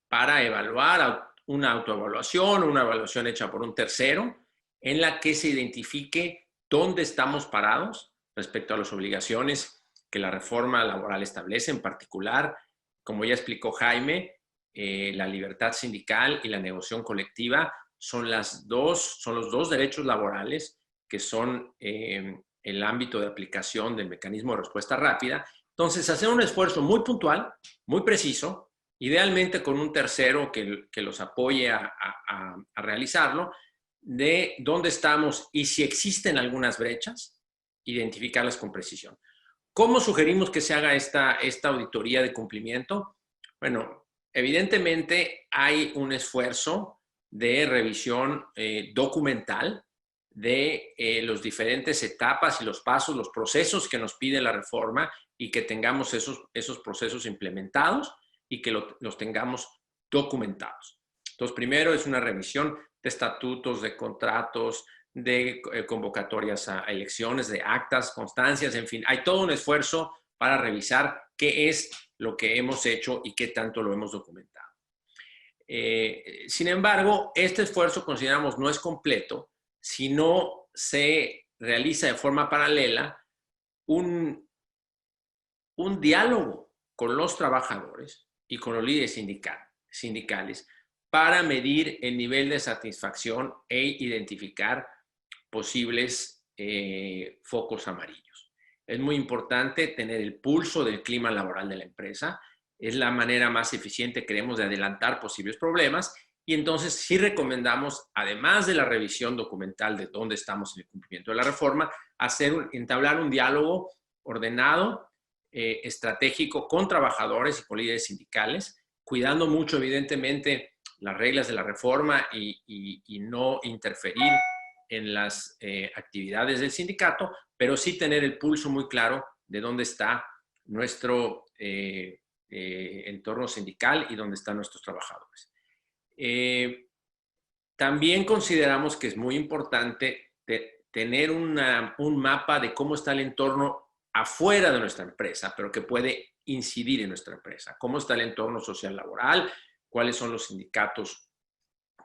para evaluar una autoevaluación, una evaluación hecha por un tercero, en la que se identifique dónde estamos parados respecto a las obligaciones que la reforma laboral establece, en particular, como ya explicó Jaime, la libertad sindical y la negociación colectiva son los dos derechos laborales que son el ámbito de aplicación del mecanismo de respuesta rápida. Entonces, hacer un esfuerzo muy puntual, muy preciso, idealmente con un tercero que los apoye a realizarlo, de dónde estamos y si existen algunas brechas, identificarlas con precisión. ¿Cómo sugerimos que se haga esta auditoría de cumplimiento? Bueno, evidentemente hay un esfuerzo de revisión documental de las diferentes etapas y los pasos, los procesos que nos pide la reforma y que tengamos esos procesos implementados y que los tengamos documentados. Entonces, primero es una revisión de estatutos, de contratos, de convocatorias a elecciones, de actas, constancias, en fin. Hay todo un esfuerzo para revisar qué es lo que hemos hecho y qué tanto lo hemos documentado. Sin embargo, este esfuerzo consideramos no es completo si no se realiza de forma paralela un diálogo con los trabajadores y con los líderes sindicales para medir el nivel de satisfacción e identificar posibles focos amarillos. Es muy importante tener el pulso del clima laboral de la empresa. Es la manera más eficiente, creemos, de adelantar posibles problemas. Y entonces sí recomendamos, además de la revisión documental de dónde estamos en el cumplimiento de la reforma, entablar un diálogo ordenado, estratégico con trabajadores y con líderes sindicales, cuidando mucho, evidentemente, las reglas de la reforma y no interferir en las actividades del sindicato, pero sí tener el pulso muy claro de dónde está nuestro entorno sindical y dónde están nuestros trabajadores. También consideramos que es muy importante tener un mapa de cómo está el entorno afuera de nuestra empresa, pero que puede incidir en nuestra empresa. Cómo está el entorno social laboral, cuáles son los sindicatos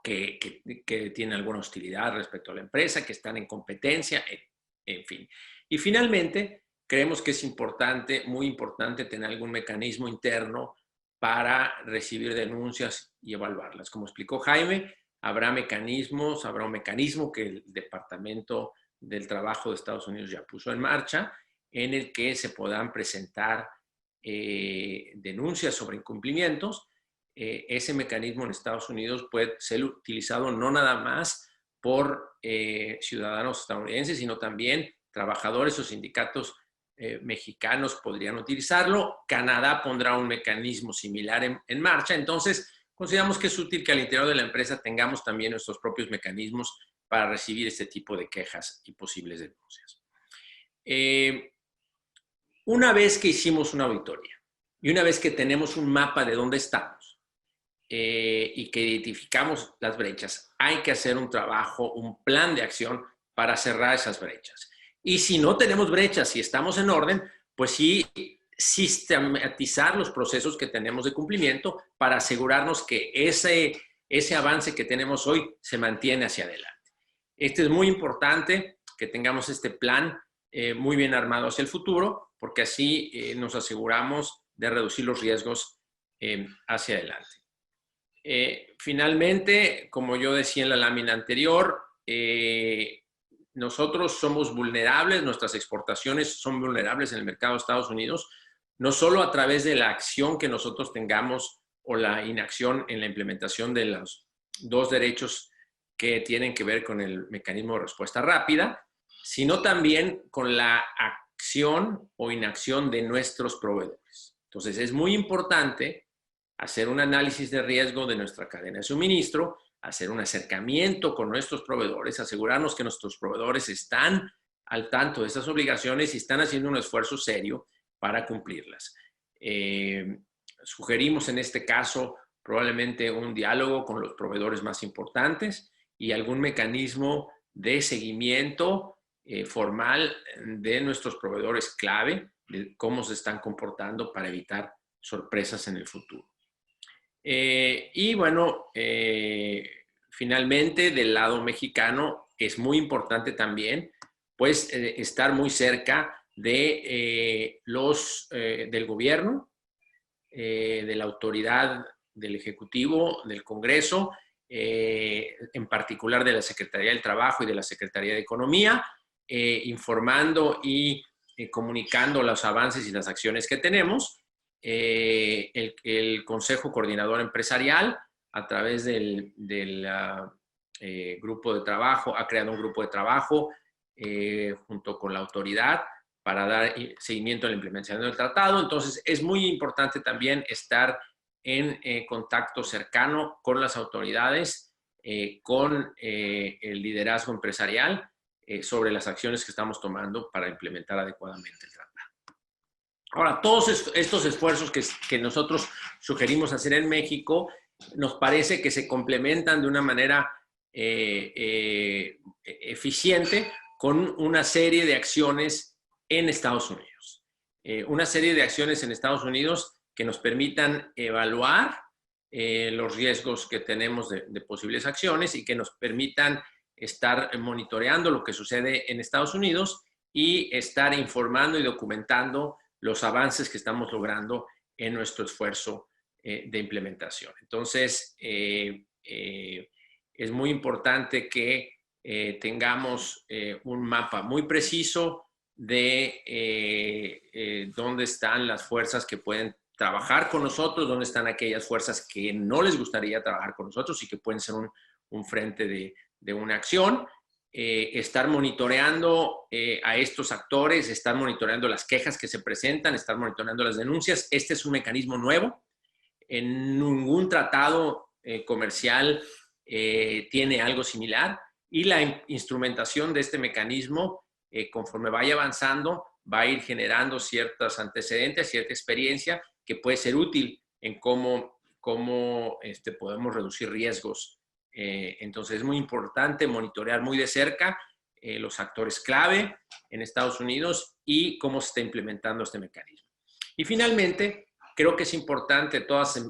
que tienen alguna hostilidad respecto a la empresa, que están en competencia, en fin. Y finalmente, creemos que es importante, muy importante, tener algún mecanismo interno para recibir denuncias y evaluarlas. Como explicó Jaime, habrá un mecanismo que el Departamento del Trabajo de Estados Unidos ya puso en marcha, en el que se podrán presentar denuncias sobre incumplimientos. Ese mecanismo en Estados Unidos puede ser utilizado no nada más por ciudadanos estadounidenses, sino también trabajadores o sindicatos mexicanos podrían utilizarlo. Canadá pondrá un mecanismo similar en marcha. Entonces, consideramos que es útil que al interior de la empresa tengamos también nuestros propios mecanismos para recibir este tipo de quejas y posibles denuncias. Una vez que hicimos una auditoría y una vez que tenemos un mapa de dónde estamos y que identificamos las brechas, hay que hacer un trabajo, un plan de acción para cerrar esas brechas. Y si no tenemos brechas, si estamos en orden, pues sí, sistematizar los procesos que tenemos de cumplimiento para asegurarnos que ese avance que tenemos hoy se mantiene hacia adelante. Este es muy importante, que tengamos este plan muy bien armado hacia el futuro, porque así nos aseguramos de reducir los riesgos hacia adelante. Finalmente, como yo decía en la lámina anterior, nosotros somos vulnerables, nuestras exportaciones son vulnerables en el mercado de Estados Unidos, no solo a través de la acción que nosotros tengamos o la inacción en la implementación de los dos derechos que tienen que ver con el mecanismo de respuesta rápida, sino también con la acción o inacción de nuestros proveedores. Entonces, es muy importante hacer un análisis de riesgo de nuestra cadena de suministro, hacer un acercamiento con nuestros proveedores, asegurarnos que nuestros proveedores están al tanto de estas obligaciones y están haciendo un esfuerzo serio para cumplirlas. Sugerimos en este caso probablemente un diálogo con los proveedores más importantes y algún mecanismo de seguimiento formal de nuestros proveedores clave, de cómo se están comportando para evitar sorpresas en el futuro. Y bueno, finalmente del lado mexicano es muy importante también pues estar muy cerca de del gobierno, de la autoridad del Ejecutivo, del Congreso, en particular de la Secretaría del Trabajo y de la Secretaría de Economía, informando y comunicando los avances y las acciones que tenemos. El Consejo Coordinador Empresarial, a través del grupo de trabajo, ha creado un grupo de trabajo junto con la autoridad para dar seguimiento a la implementación del tratado. Entonces, es muy importante también estar en contacto cercano con las autoridades, con el liderazgo empresarial sobre las acciones que estamos tomando para implementar adecuadamente el tratado. Ahora, todos estos esfuerzos que nosotros sugerimos hacer en México, nos parece que se complementan de una manera eficiente con una serie de acciones en Estados Unidos. Una serie de acciones en Estados Unidos que nos permitan evaluar los riesgos que tenemos de posibles acciones y que nos permitan estar monitoreando lo que sucede en Estados Unidos y estar informando y documentando los avances que estamos logrando en nuestro esfuerzo de implementación. Entonces, es muy importante que tengamos un mapa muy preciso de dónde están las fuerzas que pueden trabajar con nosotros, dónde están aquellas fuerzas que no les gustaría trabajar con nosotros y que pueden ser un frente de una acción. Estar monitoreando a estos actores, estar monitoreando las quejas que se presentan, estar monitoreando las denuncias. Este es un mecanismo nuevo. En ningún tratado comercial tiene algo similar y la instrumentación de este mecanismo, conforme vaya avanzando, va a ir generando ciertos antecedentes, cierta experiencia que puede ser útil en cómo podemos reducir riesgos. Entonces es muy importante monitorear muy de cerca los actores clave en Estados Unidos y cómo se está implementando este mecanismo. Y finalmente, creo que es importante, todas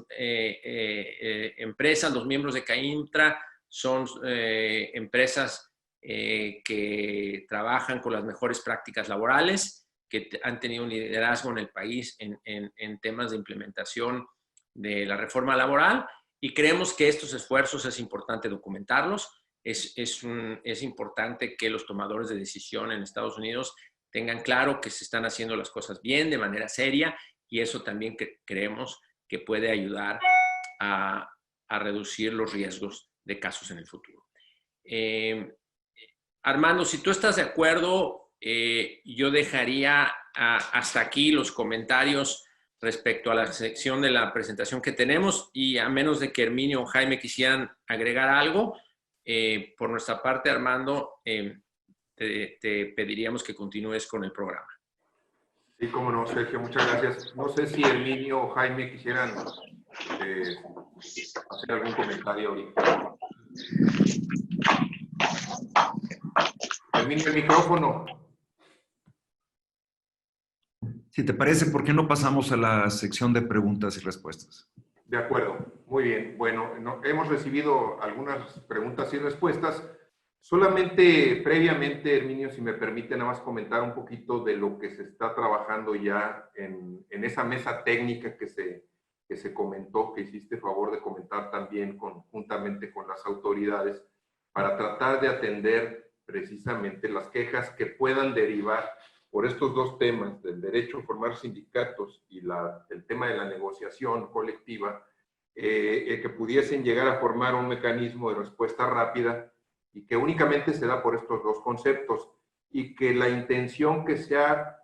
empresas, los miembros de CAINTRA son empresas que trabajan con las mejores prácticas laborales, que han tenido un liderazgo en el país en temas de implementación de la reforma laboral, y creemos que estos esfuerzos es importante documentarlos. Es importante que los tomadores de decisión en Estados Unidos tengan claro que se están haciendo las cosas bien, de manera seria, y eso también creemos que puede ayudar a reducir los riesgos de casos en el futuro. Armando, si tú estás de acuerdo, yo dejaría hasta aquí los comentarios respecto a la sección de la presentación que tenemos, y a menos de que Herminio o Jaime quisieran agregar algo, por nuestra parte, Armando, te pediríamos que continúes con el programa. Sí, cómo no, Sergio, muchas gracias. No sé si Herminio o Jaime quisieran hacer algún comentario ahorita. Herminio, el micrófono. Si te parece, ¿por qué no pasamos a la sección de preguntas y respuestas? De acuerdo, muy bien. Bueno, hemos recibido algunas preguntas y respuestas. Solamente previamente, Herminio, si me permite nada más comentar un poquito de lo que se está trabajando ya en esa mesa técnica que se comentó, que hiciste favor de comentar también conjuntamente con las autoridades, para tratar de atender precisamente las quejas que puedan derivar por estos dos temas, del derecho a formar sindicatos y el tema de la negociación colectiva, que pudiesen llegar a formar un mecanismo de respuesta rápida y que únicamente se da por estos dos conceptos, y que la intención que se ha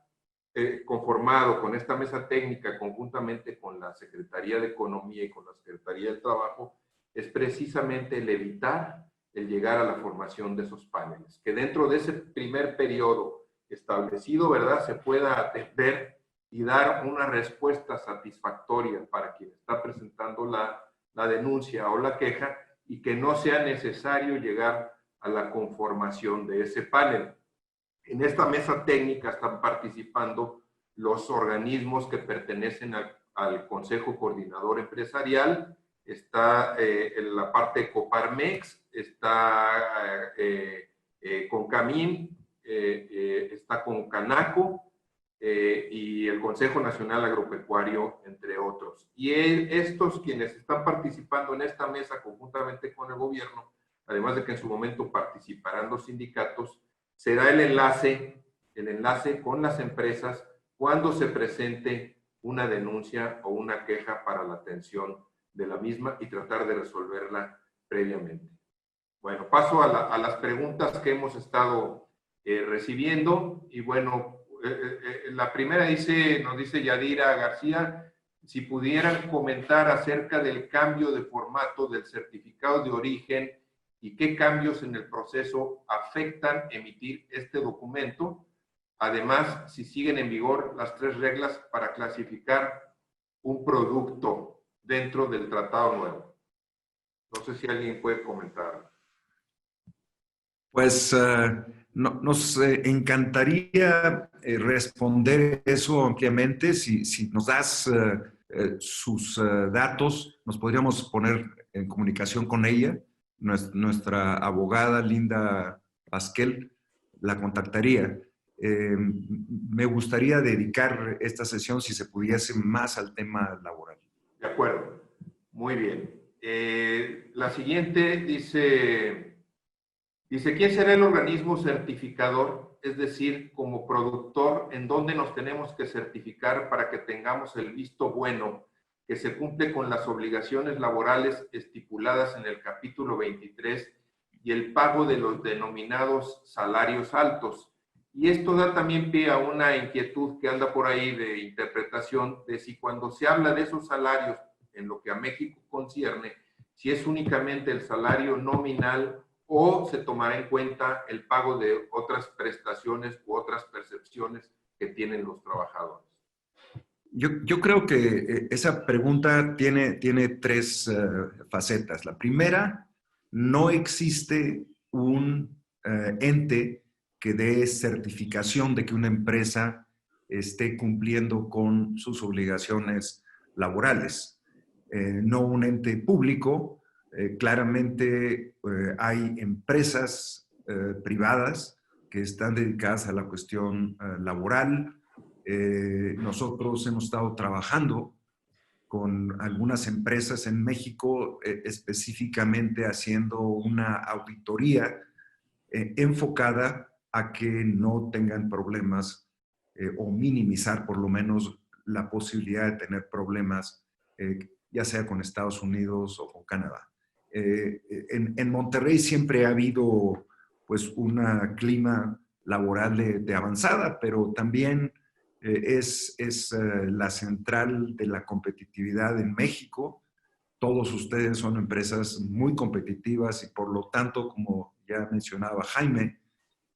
conformado con esta mesa técnica conjuntamente con la Secretaría de Economía y con la Secretaría del Trabajo es precisamente el evitar el llegar a la formación de esos paneles, que dentro de ese primer periodo establecido, ¿verdad?, se pueda atender y dar una respuesta satisfactoria para quien está presentando la denuncia o la queja, y que no sea necesario llegar a la conformación de ese panel. En esta mesa técnica están participando los organismos que pertenecen al Consejo Coordinador Empresarial, está en la parte de Coparmex, está con Camín, está con Canaco y el Consejo Nacional Agropecuario, entre otros. Y estos quienes están participando en esta mesa conjuntamente con el gobierno, además de que en su momento participarán los sindicatos, será el enlace con las empresas cuando se presente una denuncia o una queja para la atención de la misma y tratar de resolverla previamente. Bueno, paso a las preguntas que hemos estado recibiendo. Y bueno, la primera nos dice Yadira García, si pudieran comentar acerca del cambio de formato del certificado de origen y qué cambios en el proceso afectan emitir este documento. Además, si siguen en vigor las 3 reglas para clasificar un producto dentro del tratado nuevo. No sé si alguien puede comentar. Pues nos encantaría responder eso ampliamente. Si nos das sus datos, nos podríamos poner en comunicación con ella. Nuestra abogada Linda Pasquel la contactaría. Me gustaría dedicar esta sesión, si se pudiese, más al tema laboral. De acuerdo. Muy bien. La siguiente dice, ¿quién será el organismo certificador? Es decir, como productor, ¿en dónde nos tenemos que certificar para que tengamos el visto bueno que se cumple con las obligaciones laborales estipuladas en el capítulo 23 y el pago de los denominados salarios altos? Y esto da también pie a una inquietud que anda por ahí de interpretación de si cuando se habla de esos salarios, en lo que a México concierne, si es únicamente el salario nominal o se tomará en cuenta el pago de otras prestaciones u otras percepciones que tienen los trabajadores. Yo creo que esa pregunta tiene 3 facetas. La primera, no existe un ente que dé certificación de que una empresa esté cumpliendo con sus obligaciones laborales. No un ente público. Claramente hay empresas privadas que están dedicadas a la cuestión laboral. Nosotros hemos estado trabajando con algunas empresas en México, específicamente haciendo una auditoría enfocada a que no tengan problemas o minimizar por lo menos la posibilidad de tener problemas, ya sea con Estados Unidos o con Canadá. En Monterrey siempre ha habido pues un clima laboral de avanzada, pero también es la central de la competitividad en México. Todos ustedes son empresas muy competitivas y por lo tanto, como ya mencionaba Jaime,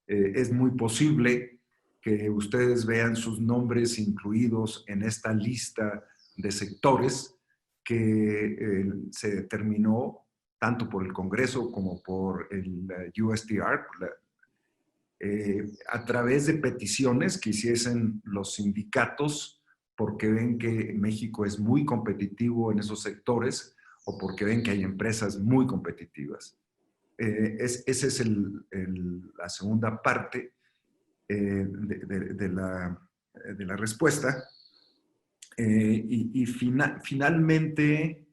es muy posible que ustedes vean sus nombres incluidos en esta lista de sectores que se determinó tanto por el Congreso como por el USTR, a través de peticiones que hiciesen los sindicatos porque ven que México es muy competitivo en esos sectores o porque ven que hay empresas muy competitivas. Esa es la segunda parte de la respuesta. Finalmente,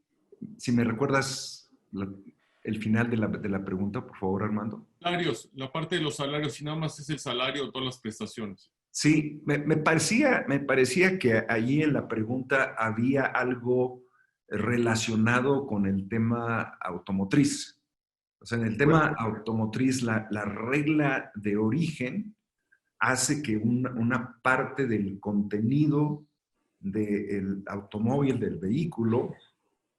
si me recuerdas el final de la pregunta, por favor, Armando. Salarios, la parte de los salarios, si nada más es el salario o todas las prestaciones. Sí, me parecía que allí en la pregunta había algo relacionado con el tema automotriz. O sea, en el tema automotriz, la regla de origen hace que una parte del contenido del automóvil, del vehículo,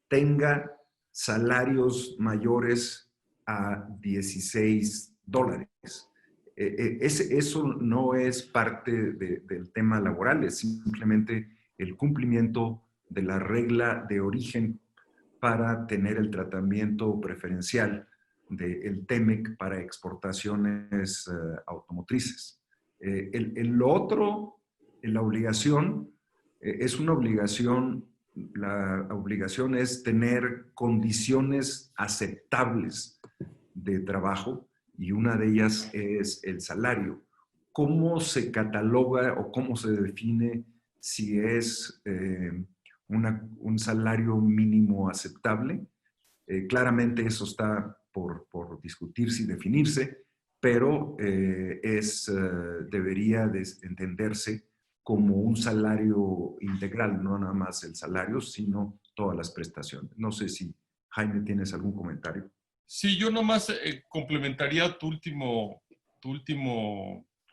tenga salarios mayores a $16. Eso no es parte del tema laboral, es simplemente el cumplimiento de la regla de origen para tener el tratamiento preferencial del TEMEC para exportaciones automotrices. Lo otro, la obligación, es una obligación, la obligación es tener condiciones aceptables de trabajo y una de ellas es el salario. ¿Cómo se cataloga o cómo se define si es un salario mínimo aceptable? Claramente eso está por discutirse y definirse, pero debería de entenderse como un salario integral, no nada más el salario, sino todas las prestaciones. No sé si, Jaime, ¿tienes algún comentario? Sí, yo nomás complementaría tu último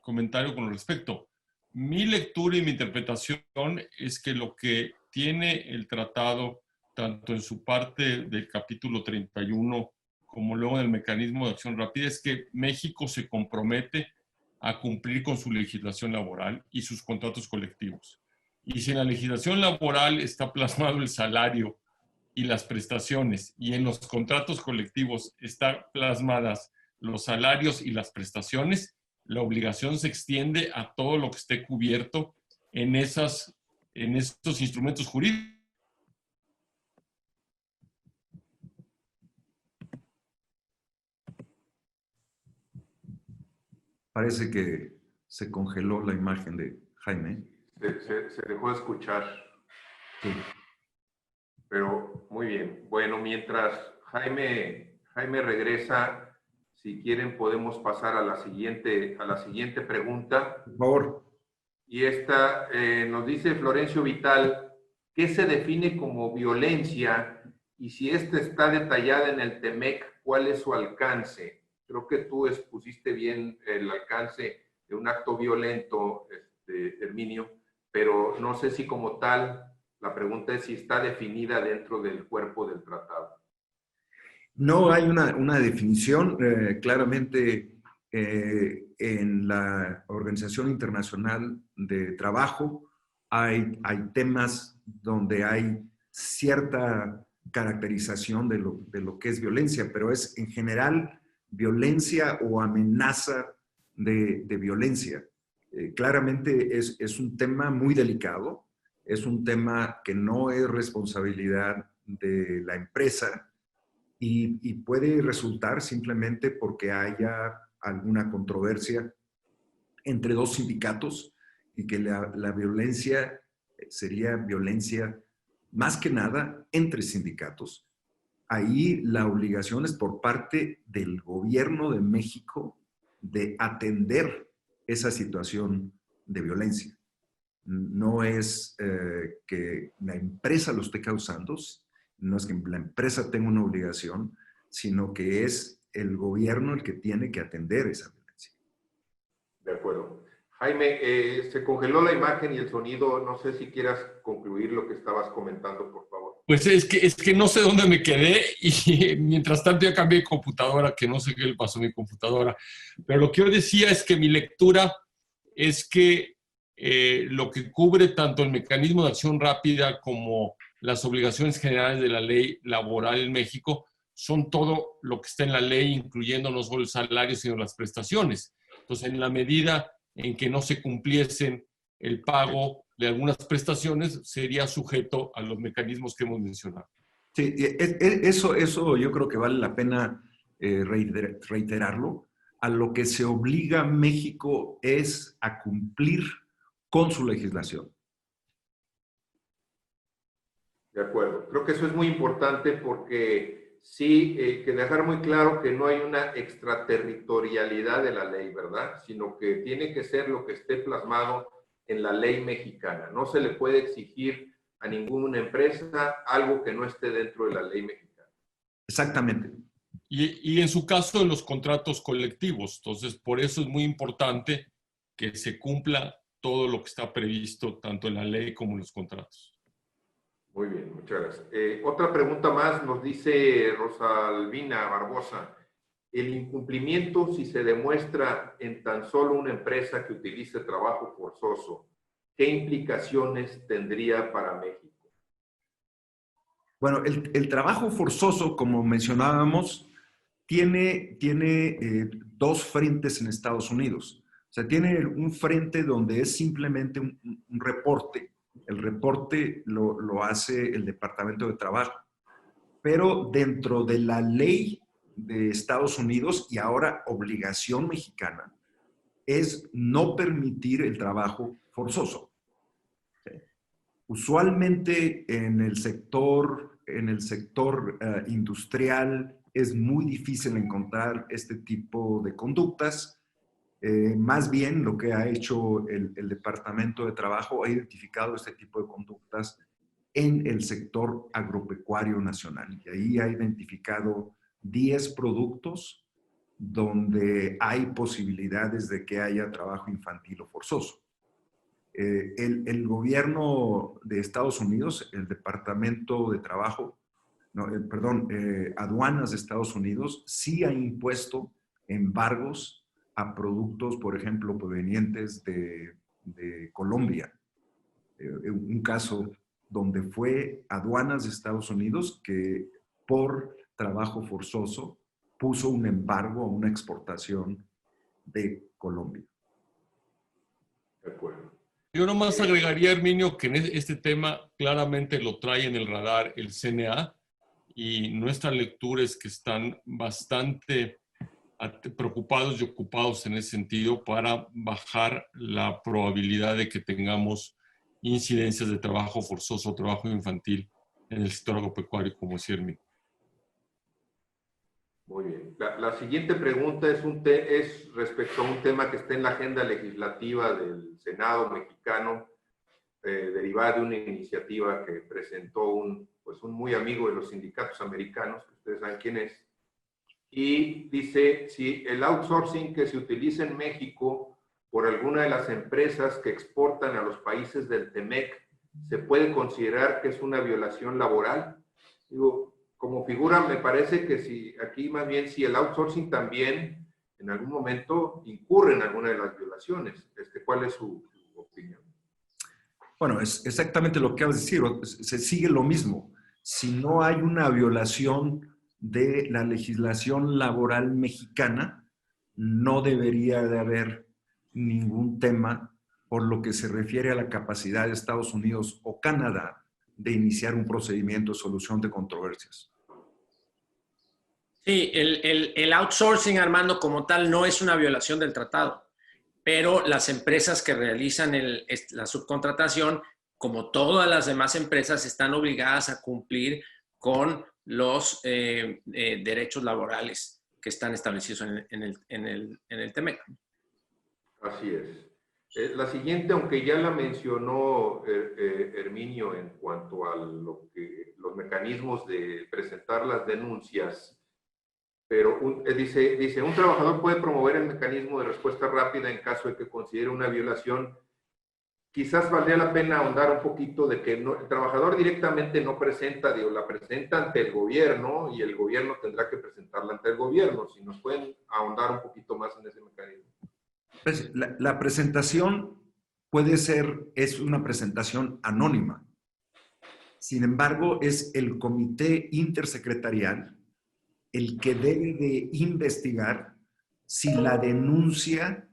comentario con respecto. Mi lectura y mi interpretación es que lo que tiene el tratado, tanto en su parte del capítulo 31 como luego en el mecanismo de acción rápida, es que México se compromete a cumplir con su legislación laboral y sus contratos colectivos. Y si en la legislación laboral está plasmado el salario y las prestaciones, y en los contratos colectivos están plasmadas los salarios y las prestaciones, la obligación se extiende a todo lo que esté cubierto en esos instrumentos jurídicos. Parece que se congeló la imagen de Jaime. Se dejó de escuchar. Sí. Pero muy bien. Bueno, mientras Jaime regresa, si quieren podemos pasar a la siguiente pregunta. Por favor. Y esta nos dice Florencio Vital, ¿qué se define como violencia? Y si esta está detallada en el TEMEC, ¿cuál es su alcance? Creo que tú expusiste bien el alcance de un acto violento, Herminio, pero no sé si como tal, la pregunta es si está definida dentro del cuerpo del tratado. No hay una definición. Claramente, en la Organización Internacional de Trabajo hay temas donde hay cierta caracterización de lo que es violencia, pero es en general violencia o amenaza de violencia. Claramente es un tema muy delicado, es un tema que no es responsabilidad de la empresa y puede resultar simplemente porque haya alguna controversia entre dos sindicatos y que la violencia sería violencia más que nada entre sindicatos. Ahí la obligación es por parte del gobierno de México de atender esa situación de violencia. No es que la empresa lo esté causando, no es que la empresa tenga una obligación, sino que es el gobierno el que tiene que atender esa violencia. De acuerdo. Jaime, se congeló la imagen y el sonido. No sé si quieras concluir lo que estabas comentando, por favor. Pues es que no sé dónde me quedé y mientras tanto ya cambié de computadora, que no sé qué le pasó a mi computadora. Pero lo que yo decía es que mi lectura es que lo que cubre tanto el mecanismo de acción rápida como las obligaciones generales de la ley laboral en México son todo lo que está en la ley, incluyendo no solo el salario, sino las prestaciones. Entonces, en la medida en que no se cumpliesen el pago de algunas prestaciones, sería sujeto a los mecanismos que hemos mencionado. Sí, eso yo creo que vale la pena reiterarlo. A lo que se obliga México es a cumplir con su legislación. De acuerdo. Creo que eso es muy importante porque sí, que dejar muy claro que no hay una extraterritorialidad de la ley, ¿verdad? Sino que tiene que ser lo que esté plasmado en la ley mexicana. No se le puede exigir a ninguna empresa algo que no esté dentro de la ley mexicana. Exactamente. Y en su caso de los contratos colectivos. Entonces, por eso es muy importante que se cumpla todo lo que está previsto, tanto en la ley como en los contratos. Muy bien, muchas gracias. Otra pregunta más nos dice Rosalvina Barbosa. El incumplimiento, si se demuestra en tan solo una empresa que utilice trabajo forzoso, ¿qué implicaciones tendría para México? Bueno, el trabajo forzoso, como mencionábamos, tiene dos frentes en Estados Unidos. O sea, tiene un frente donde es simplemente un reporte. El reporte lo hace el Departamento de Trabajo. Pero dentro de la ley de Estados Unidos y ahora obligación mexicana, es no permitir el trabajo forzoso. Usualmente en el sector industrial es muy difícil encontrar este tipo de conductas. Más bien lo que ha hecho el Departamento de Trabajo ha identificado este tipo de conductas en el sector agropecuario nacional. Y ahí ha identificado 10 productos donde hay posibilidades de que haya trabajo infantil o forzoso. El gobierno de Estados Unidos, el Departamento de Trabajo, Aduanas de Estados Unidos, sí ha impuesto embargos a productos, por ejemplo, provenientes de Colombia. Un caso donde fue Aduanas de Estados Unidos que por trabajo forzoso puso un embargo a una exportación de Colombia. De acuerdo. Yo nomás agregaría, Herminio, que en este tema claramente lo trae en el radar el CNA y nuestra lectura es que están bastante preocupados y ocupados en ese sentido para bajar la probabilidad de que tengamos incidencias de trabajo forzoso o trabajo infantil en el sector agropecuario, como decía Herminio. Muy bien. La siguiente pregunta es respecto a un tema que está en la agenda legislativa del Senado mexicano, derivada de una iniciativa que presentó un muy amigo de los sindicatos americanos, que ustedes saben quién es, y dice si el outsourcing que se utiliza en México por alguna de las empresas que exportan a los países del TEMEC se puede considerar que es una violación laboral. Digo, como figura, me parece que si aquí más bien si el outsourcing también en algún momento incurre en alguna de las violaciones. ¿Cuál es su opinión? Bueno, es exactamente lo que acabas de decir. Se sigue lo mismo. Si no hay una violación de la legislación laboral mexicana, no debería de haber ningún tema por lo que se refiere a la capacidad de Estados Unidos o Canadá de iniciar un procedimiento de solución de controversias. Sí, el outsourcing, Armando, como tal, no es una violación del tratado, pero las empresas que realizan la subcontratación, como todas las demás empresas, están obligadas a cumplir con los derechos laborales que están establecidos en el TEMEC. Así es. La siguiente, aunque ya la mencionó Herminio en cuanto a los mecanismos de presentar las denuncias, pero dice, un trabajador puede promover el mecanismo de respuesta rápida en caso de que considere una violación. Quizás valdría la pena ahondar un poquito de que el trabajador directamente no presenta, la presenta ante el gobierno y el gobierno tendrá que presentarla ante el gobierno. Si nos pueden ahondar un poquito más en ese mecanismo. Pues la presentación es una presentación anónima. Sin embargo, es el comité intersecretarial el que debe de investigar si la denuncia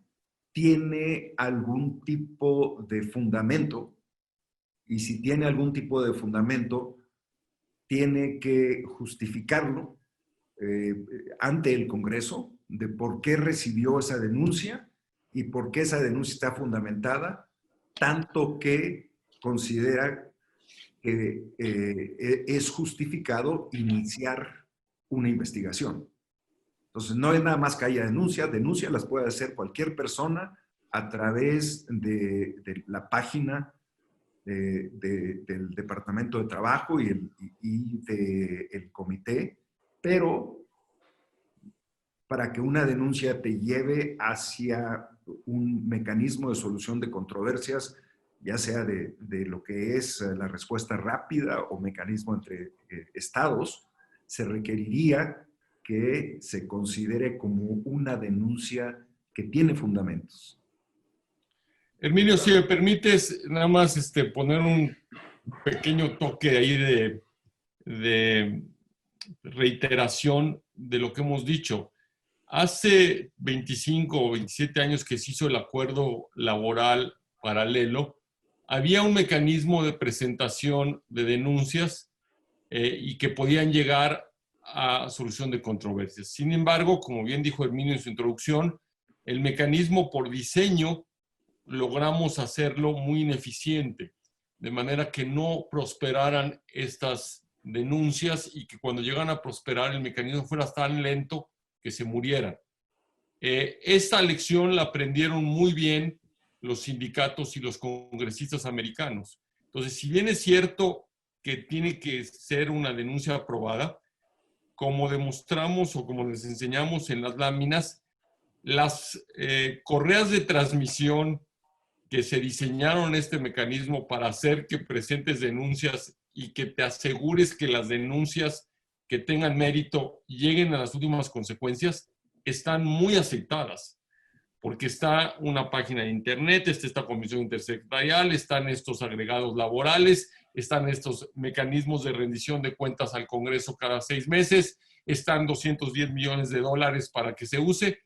tiene algún tipo de fundamento, y si tiene algún tipo de fundamento, tiene que justificarlo ante el Congreso de por qué recibió esa denuncia y por qué esa denuncia está fundamentada, tanto que considera que es justificado iniciar una investigación. Entonces, no es nada más que haya denuncias las puede hacer cualquier persona a través de la página del Departamento de Trabajo y del comité, pero para que una denuncia te lleve hacia un mecanismo de solución de controversias, ya sea de lo que es la respuesta rápida o mecanismo entre estados, se requeriría que se considere como una denuncia que tiene fundamentos. Herminio, si me permites nada más poner un pequeño toque ahí de reiteración de lo que hemos dicho. Hace 25 o 27 años que se hizo el acuerdo laboral paralelo, había un mecanismo de presentación de denuncias y que podían llegar a solución de controversias. Sin embargo, como bien dijo Herminio en su introducción, el mecanismo por diseño logramos hacerlo muy ineficiente, de manera que no prosperaran estas denuncias y que cuando llegan a prosperar el mecanismo fuera tan lento que se murieran. Esta lección la aprendieron muy bien los sindicatos y los congresistas americanos. Entonces, si bien es cierto que tiene que ser una denuncia aprobada, como demostramos o como les enseñamos en las láminas, las correas de transmisión que se diseñaron este mecanismo para hacer que presentes denuncias y que te asegures que las denuncias que tengan mérito lleguen a las últimas consecuencias, están muy aceptadas, porque está una página de internet, está esta comisión intersecretarial, están estos agregados laborales, están estos mecanismos de rendición de cuentas al Congreso cada 6 meses, están 210 millones de dólares para que se use.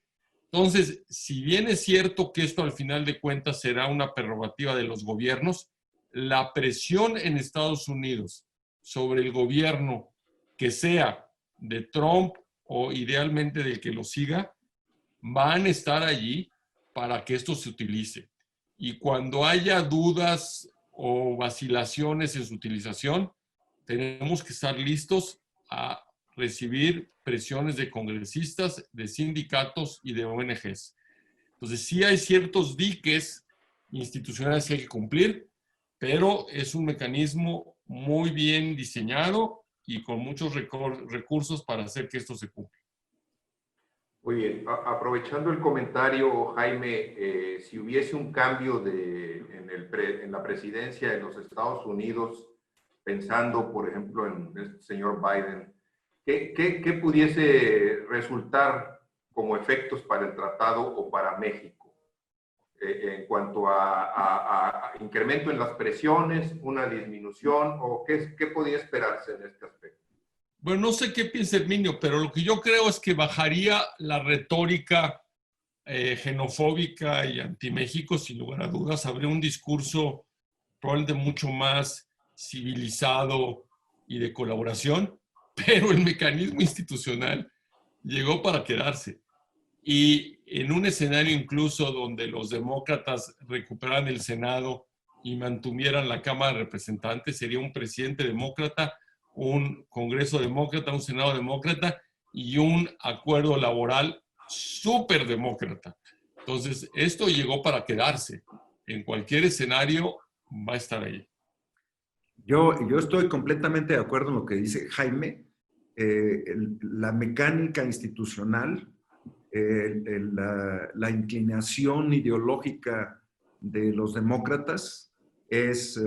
Entonces, si bien es cierto que esto al final de cuentas será una prerrogativa de los gobiernos, la presión en Estados Unidos sobre el gobierno, que sea de Trump o idealmente del que lo siga, van a estar allí para que esto se utilice. Y cuando haya dudas o vacilaciones en su utilización, tenemos que estar listos a recibir presiones de congresistas, de sindicatos y de ONGs. Entonces, sí hay ciertos diques institucionales que hay que cumplir, pero es un mecanismo muy bien diseñado y con muchos recursos para hacer que esto se cumpla. Muy bien. Aprovechando el comentario, Jaime, si hubiese un cambio en la presidencia de los Estados Unidos, pensando, por ejemplo, en el señor Biden, ¿qué pudiese resultar como efectos para el tratado o para México? En cuanto a incremento en las presiones, una disminución, o qué podía esperarse en este aspecto. Bueno, no sé qué piensa Herminio, pero lo que yo creo es que bajaría la retórica xenofóbica y anti-México, sin lugar a dudas. Habría un discurso probablemente mucho más civilizado y de colaboración, pero el mecanismo institucional llegó para quedarse. Y en un escenario incluso donde los demócratas recuperaran el Senado y mantuvieran la Cámara de Representantes, sería un presidente demócrata, un Congreso demócrata, un Senado demócrata y un acuerdo laboral súper demócrata. Entonces, esto llegó para quedarse. En cualquier escenario va a estar ahí. Yo estoy completamente de acuerdo en lo que dice Jaime. La mecánica institucional, la inclinación ideológica de los demócratas es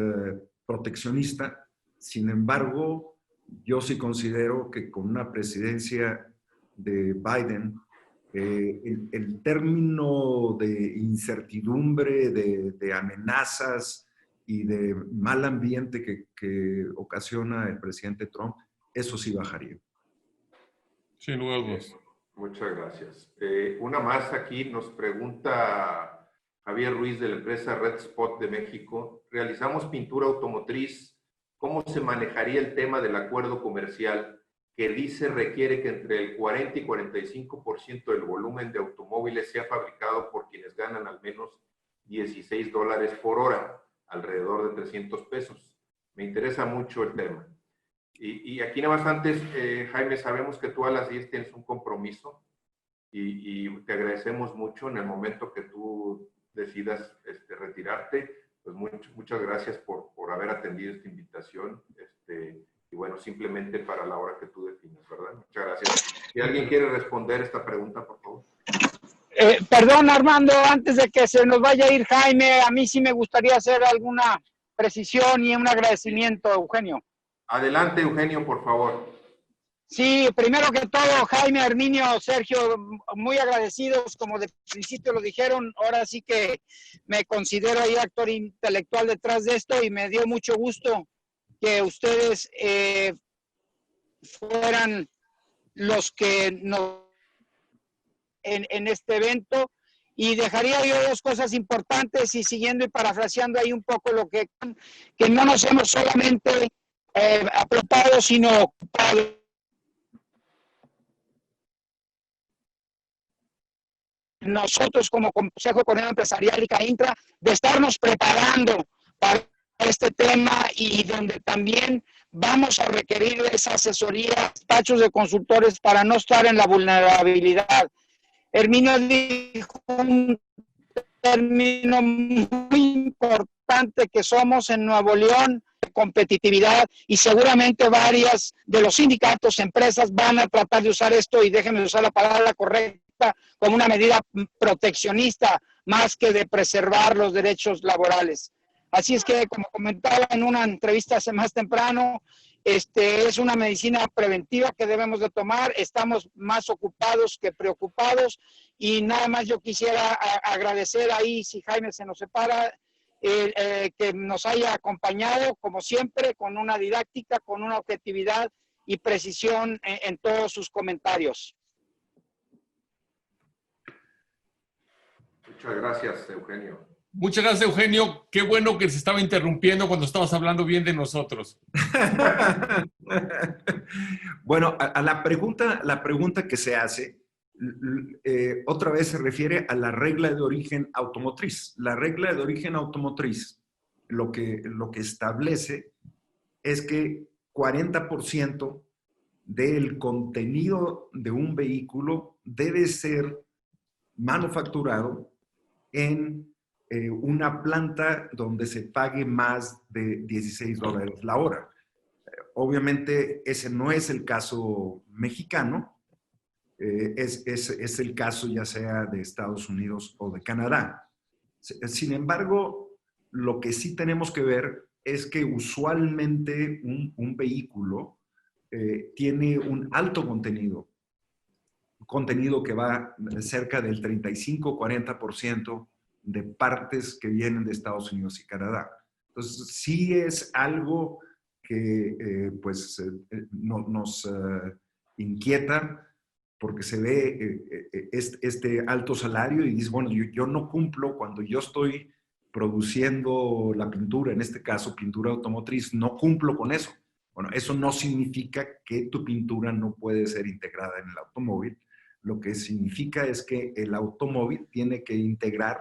proteccionista. Sin embargo, yo sí considero que con una presidencia de Biden, el término de incertidumbre, de amenazas y de mal ambiente que ocasiona el presidente Trump, eso sí bajaría. Sin lugar a dudas. Muchas gracias. Una más aquí nos pregunta Javier Ruiz de la empresa Red Spot de México. Realizamos pintura automotriz. ¿Cómo se manejaría el tema del acuerdo comercial que dice requiere que entre el 40 y 45% del volumen de automóviles sea fabricado por quienes ganan al menos $16 por hora, alrededor de 300 pesos? Me interesa mucho el tema. Y aquí nada más antes, Jaime, sabemos que tú a las 10 tienes un compromiso y te agradecemos mucho en el momento que tú decidas retirarte. Pues muchas gracias por haber atendido esta invitación. Y bueno, simplemente para la hora que tú defines, ¿verdad? Muchas gracias. Si alguien quiere responder esta pregunta, por favor. Perdón, Armando, antes de que se nos vaya a ir Jaime, a mí sí me gustaría hacer alguna precisión y un agradecimiento, Eugenio. Adelante, Eugenio, por favor. Sí, primero que todo, Jaime, Herminio, Sergio, muy agradecidos, como de principio lo dijeron, ahora sí que me considero ahí actor intelectual detrás de esto y me dio mucho gusto que ustedes fueran los que nos en este evento. Y dejaría yo dos cosas importantes y siguiendo y parafraseando ahí un poco lo que no nos hemos solamente apretado, sino ocupado. Nosotros como Consejo Económico Empresarial y CAINTRA, de estarnos preparando para este tema y donde también vamos a requerir esa asesoría, despachos de consultores para no estar en la vulnerabilidad. Herminio dijo un término muy importante que somos en Nuevo León, competitividad, y seguramente varias de los sindicatos, empresas van a tratar de usar esto, y déjenme usar la palabra correcta, como una medida proteccionista más que de preservar los derechos laborales. Así es que, como comentaba en una entrevista hace más temprano, es una medicina preventiva que debemos de tomar. Estamos más ocupados que preocupados y nada más yo quisiera agradecer ahí, si Jaime se nos separa, que nos haya acompañado como siempre con una didáctica, con una objetividad y precisión en todos sus comentarios. Muchas gracias, Eugenio. Muchas gracias, Eugenio. Qué bueno que se estaba interrumpiendo cuando estabas hablando bien de nosotros. Bueno, a la pregunta que se hace, otra vez se refiere a la regla de origen automotriz. La regla de origen automotriz lo que establece es que 40% del contenido de un vehículo debe ser manufacturado en una planta donde se pague más de $16 la hora. Obviamente ese no es el caso mexicano, es el caso ya sea de Estados Unidos o de Canadá. Sin embargo, lo que sí tenemos que ver es que usualmente un vehículo tiene un alto contenido que va cerca del 35-40% de partes que vienen de Estados Unidos y Canadá. Entonces, sí es algo que nos inquieta porque se ve este alto salario y dice, bueno, yo no cumplo cuando yo estoy produciendo la pintura, en este caso pintura automotriz, no cumplo con eso. Bueno, eso no significa que tu pintura no puede ser integrada en el automóvil. Lo que significa es que el automóvil tiene que integrar,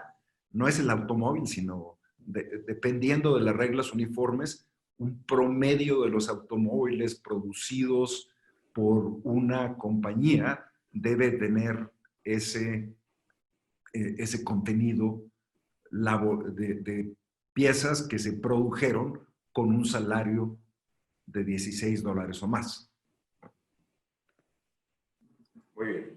no es el automóvil, sino dependiendo de las reglas uniformes, un promedio de los automóviles producidos por una compañía debe tener ese contenido de piezas que se produjeron con un salario de $16 o más. Muy bien.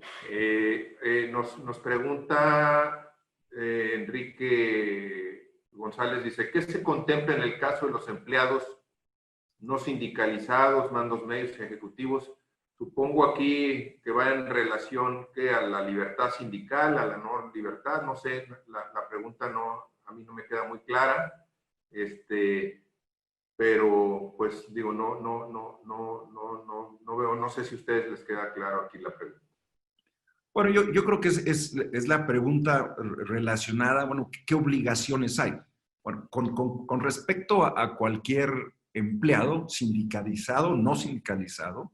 Nos pregunta Enrique González, dice, ¿qué se contempla en el caso de los empleados no sindicalizados, mandos medios ejecutivos? Supongo aquí que va en relación a la libertad sindical, a la no libertad, no sé, la pregunta a mí no me queda muy clara, pero pues digo, no veo, no sé si a ustedes les queda claro aquí la pregunta. Bueno, yo creo que es la pregunta relacionada, bueno, ¿qué obligaciones hay? Bueno, con respecto a cualquier empleado, sindicalizado, no sindicalizado,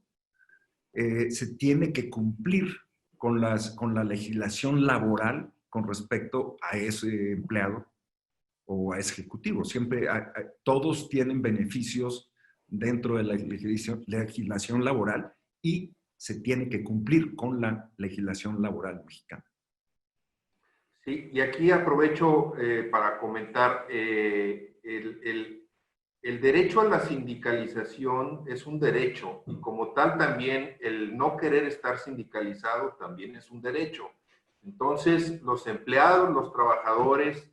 se tiene que cumplir con la legislación laboral con respecto a ese empleado o a ese ejecutivo. Siempre todos tienen beneficios dentro de la legislación laboral y se tiene que cumplir con la legislación laboral mexicana. Sí, y aquí aprovecho para comentar, el derecho a la sindicalización es un derecho y como tal también el no querer estar sindicalizado también es un derecho. Entonces, los empleados, los trabajadores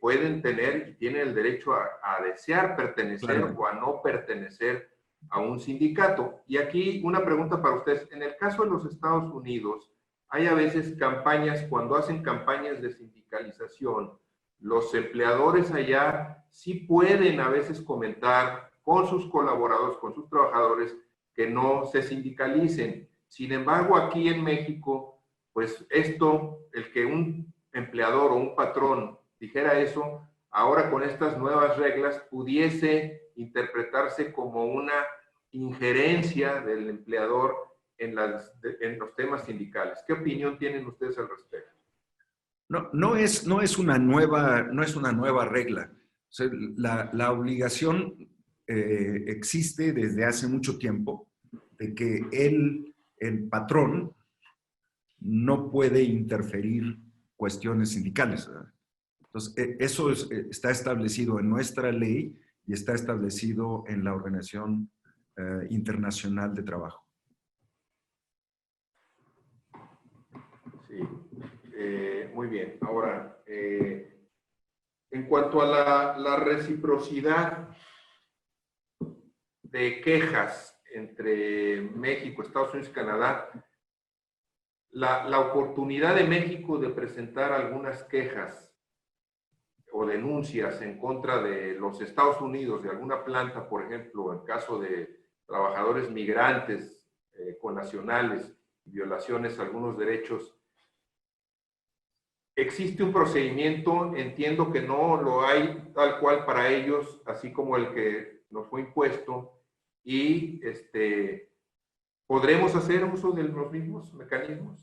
pueden tener y tienen el derecho a desear pertenecer o a no pertenecer a un sindicato. Y aquí una pregunta para ustedes. En el caso de los Estados Unidos, hay a veces campañas, cuando hacen campañas de sindicalización, los empleadores allá sí pueden a veces comentar con sus colaboradores, con sus trabajadores, que no se sindicalicen. Sin embargo, aquí en México, pues esto, el que un empleador o un patrón dijera eso, ahora con estas nuevas reglas pudiese interpretarse como una injerencia del empleador en los temas sindicales. ¿Qué opinión tienen ustedes al respecto? No es una nueva regla. O sea, la obligación existe desde hace mucho tiempo de que el patrón no puede interferir cuestiones sindicales, ¿verdad? Entonces, eso está establecido en nuestra ley y está establecido en la Organización Internacional de Trabajo. Sí, muy bien. Ahora, en cuanto a la reciprocidad de quejas entre México, Estados Unidos y Canadá, la oportunidad de México de presentar algunas quejas o denuncias en contra de los Estados Unidos, de alguna planta, por ejemplo, en caso de trabajadores migrantes, connacionales, violaciones a algunos derechos. Existe un procedimiento, entiendo que no lo hay tal cual para ellos, así como el que nos fue impuesto, y ¿podremos hacer uso de los mismos mecanismos?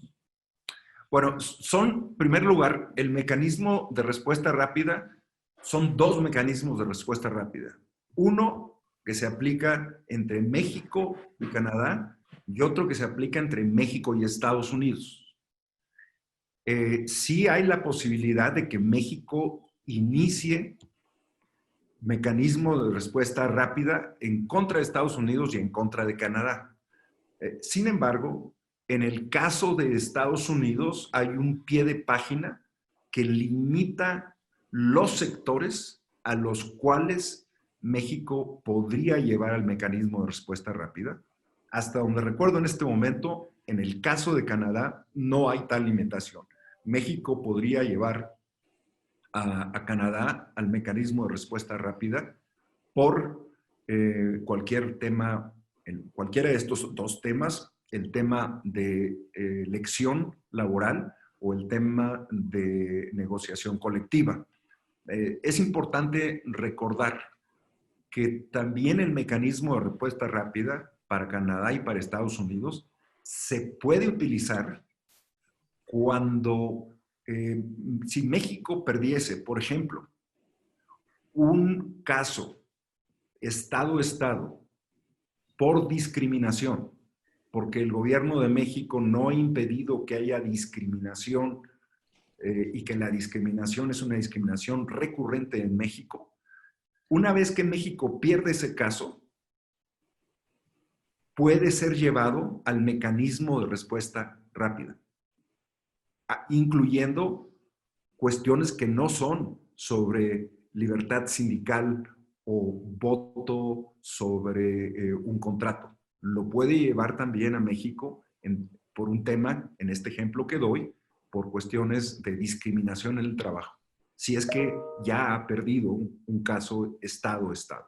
Bueno, en primer lugar, el mecanismo de respuesta rápida, son dos mecanismos de respuesta rápida. Uno que se aplica entre México y Canadá y otro que se aplica entre México y Estados Unidos. Sí hay la posibilidad de que México inicie mecanismo de respuesta rápida en contra de Estados Unidos y en contra de Canadá. Sin embargo, en el caso de Estados Unidos hay un pie de página que limita los sectores a los cuales México podría llevar al mecanismo de respuesta rápida. Hasta donde recuerdo en este momento, en el caso de Canadá, no hay tal limitación. México podría llevar a Canadá al mecanismo de respuesta rápida por cualquier tema, cualquiera de estos dos temas, el tema de elección laboral o el tema de negociación colectiva. Es importante recordar que también el mecanismo de respuesta rápida para Canadá y para Estados Unidos se puede utilizar cuando, si México perdiese, por ejemplo, un caso Estado-Estado por discriminación, porque el gobierno de México no ha impedido que haya discriminación y que la discriminación es una discriminación recurrente en México. Una vez que México pierde ese caso, puede ser llevado al mecanismo de respuesta rápida, incluyendo cuestiones que no son sobre libertad sindical o voto sobre un contrato. Lo puede llevar también a México por un tema, en este ejemplo que doy, por cuestiones de discriminación en el trabajo, si es que ya ha perdido un caso Estado-Estado.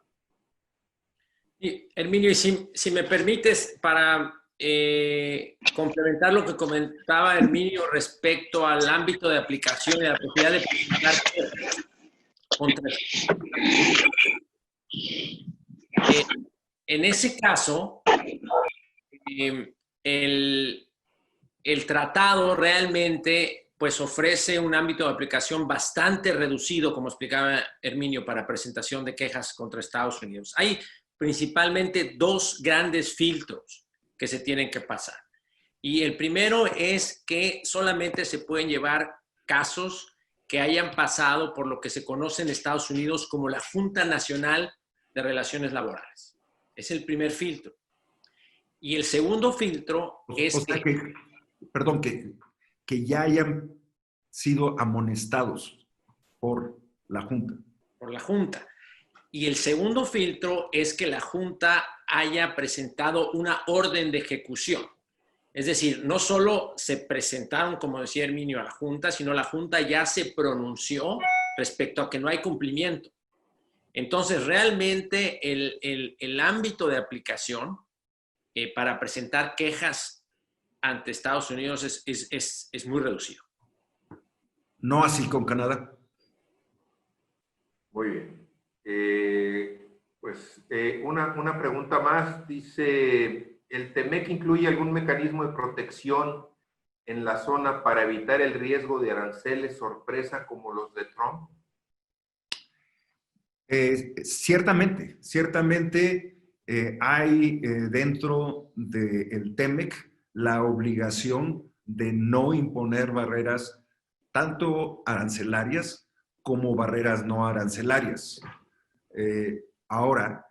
Y, Herminio, y si me permites, para complementar lo que comentaba Herminio respecto al ámbito de aplicación y la posibilidad de presentar contra... en ese caso, el tratado realmente pues ofrece un ámbito de aplicación bastante reducido, como explicaba Herminio, para presentación de quejas contra Estados Unidos. Hay principalmente dos grandes filtros que se tienen que pasar. Y el primero es que solamente se pueden llevar casos que hayan pasado por lo que se conoce en Estados Unidos como la Junta Nacional de Relaciones Laborales. Es el primer filtro. Y el segundo filtro es perdón, que ya hayan sido amonestados por la Junta. Por la Junta. Y el segundo filtro es que la Junta haya presentado una orden de ejecución. Es decir, no solo se presentaron, como decía Herminio, a la Junta, sino la Junta ya se pronunció respecto a que no hay cumplimiento. Entonces, realmente el ámbito de aplicación para presentar quejas ante Estados Unidos es muy reducido. No así con Canadá. Muy bien. Una pregunta más. Dice, ¿el TEMEC incluye algún mecanismo de protección en la zona para evitar el riesgo de aranceles sorpresa como los de Trump? Ciertamente hay dentro del TEMEC la obligación de no imponer barreras tanto arancelarias como barreras no arancelarias. Ahora,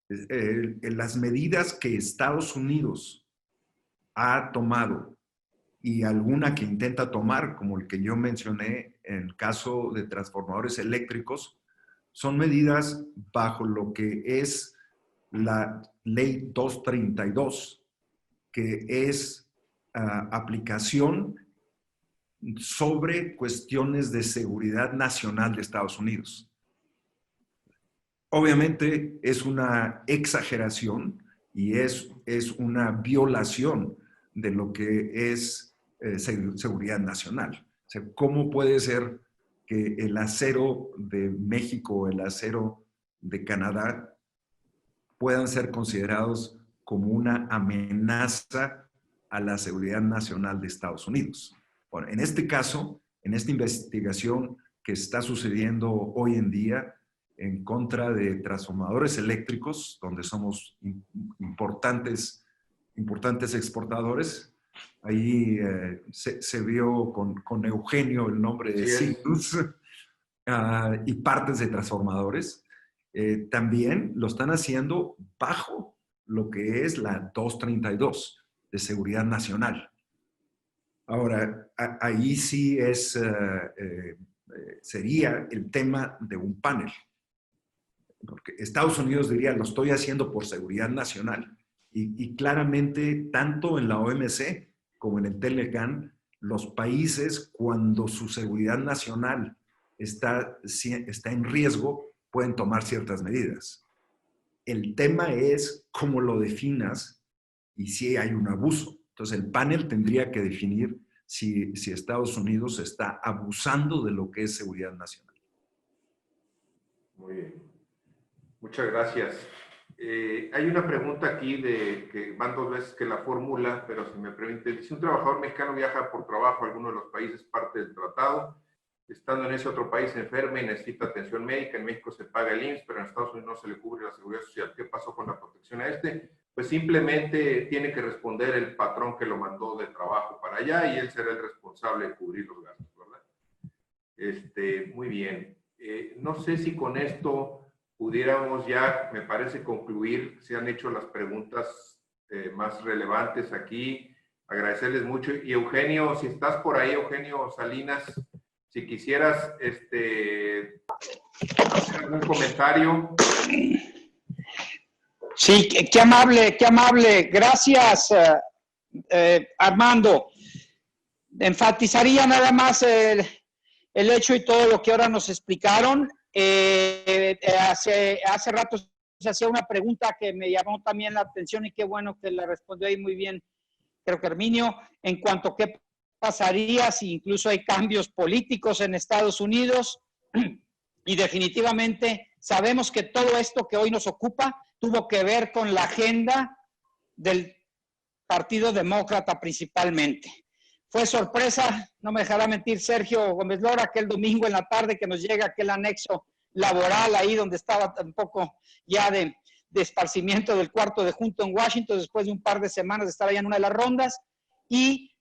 las medidas que Estados Unidos ha tomado y alguna que intenta tomar, como el que yo mencioné en el caso de transformadores eléctricos, son medidas bajo lo que es la Ley 232, que es aplicación sobre cuestiones de seguridad nacional de Estados Unidos. Obviamente es una exageración y es una violación de lo que es seguridad nacional. O sea, ¿cómo puede ser que el acero de México o el acero de Canadá puedan ser considerados como una amenaza a la seguridad nacional de Estados Unidos? Bueno, en este caso, en esta investigación que está sucediendo hoy en día en contra de transformadores eléctricos, donde somos importantes exportadores, ahí se vio con Eugenio el nombre de Siemens y partes de transformadores. También lo están haciendo bajo lo que es la 232 de seguridad nacional. Ahora, ahí sí sería el tema de un panel. Porque Estados Unidos diría, lo estoy haciendo por seguridad nacional. Y claramente, tanto en la OMC como en el TELECAN, los países, cuando su seguridad nacional está en riesgo, pueden tomar ciertas medidas. El tema es cómo lo definas y si hay un abuso. Entonces, el panel tendría que definir si Estados Unidos está abusando de lo que es seguridad nacional. Muy bien. Muchas gracias. Hay una pregunta aquí que van 2 veces que la fórmula, pero si me permite, dice: un trabajador mexicano viaja por trabajo a alguno de los países parte del tratado, estando en ese otro país enferma y necesita atención médica. En México se paga el IMSS, pero en Estados Unidos no se le cubre la seguridad social. ¿Qué pasó con la protección a este? Pues simplemente tiene que responder el patrón que lo mandó de trabajo para allá y él será el responsable de cubrir los gastos, ¿verdad? Muy bien. No sé si con esto pudiéramos ya, me parece, concluir. Se han hecho las preguntas más relevantes aquí. Agradecerles mucho. Y Eugenio, si estás por ahí, Eugenio Salinas, si quisieras hacer algún comentario. Sí, qué amable, qué amable. Gracias, Armando. Enfatizaría nada más el hecho y todo lo que ahora nos explicaron. Hace rato se hacía una pregunta que me llamó también la atención y qué bueno que la respondió ahí muy bien, creo que Herminio, en cuanto a qué pasaría si incluso hay cambios políticos en Estados Unidos. Y definitivamente sabemos que todo esto que hoy nos ocupa tuvo que ver con la agenda del Partido Demócrata principalmente. fue sorpresa, no me dejará mentir Sergio Gómez Lora, aquel domingo en la tarde que nos llega aquel anexo laboral ahí donde estaba un poco ya de esparcimiento del cuarto de junto en Washington, después de un par de semanas de estar allá en una de las rondas, y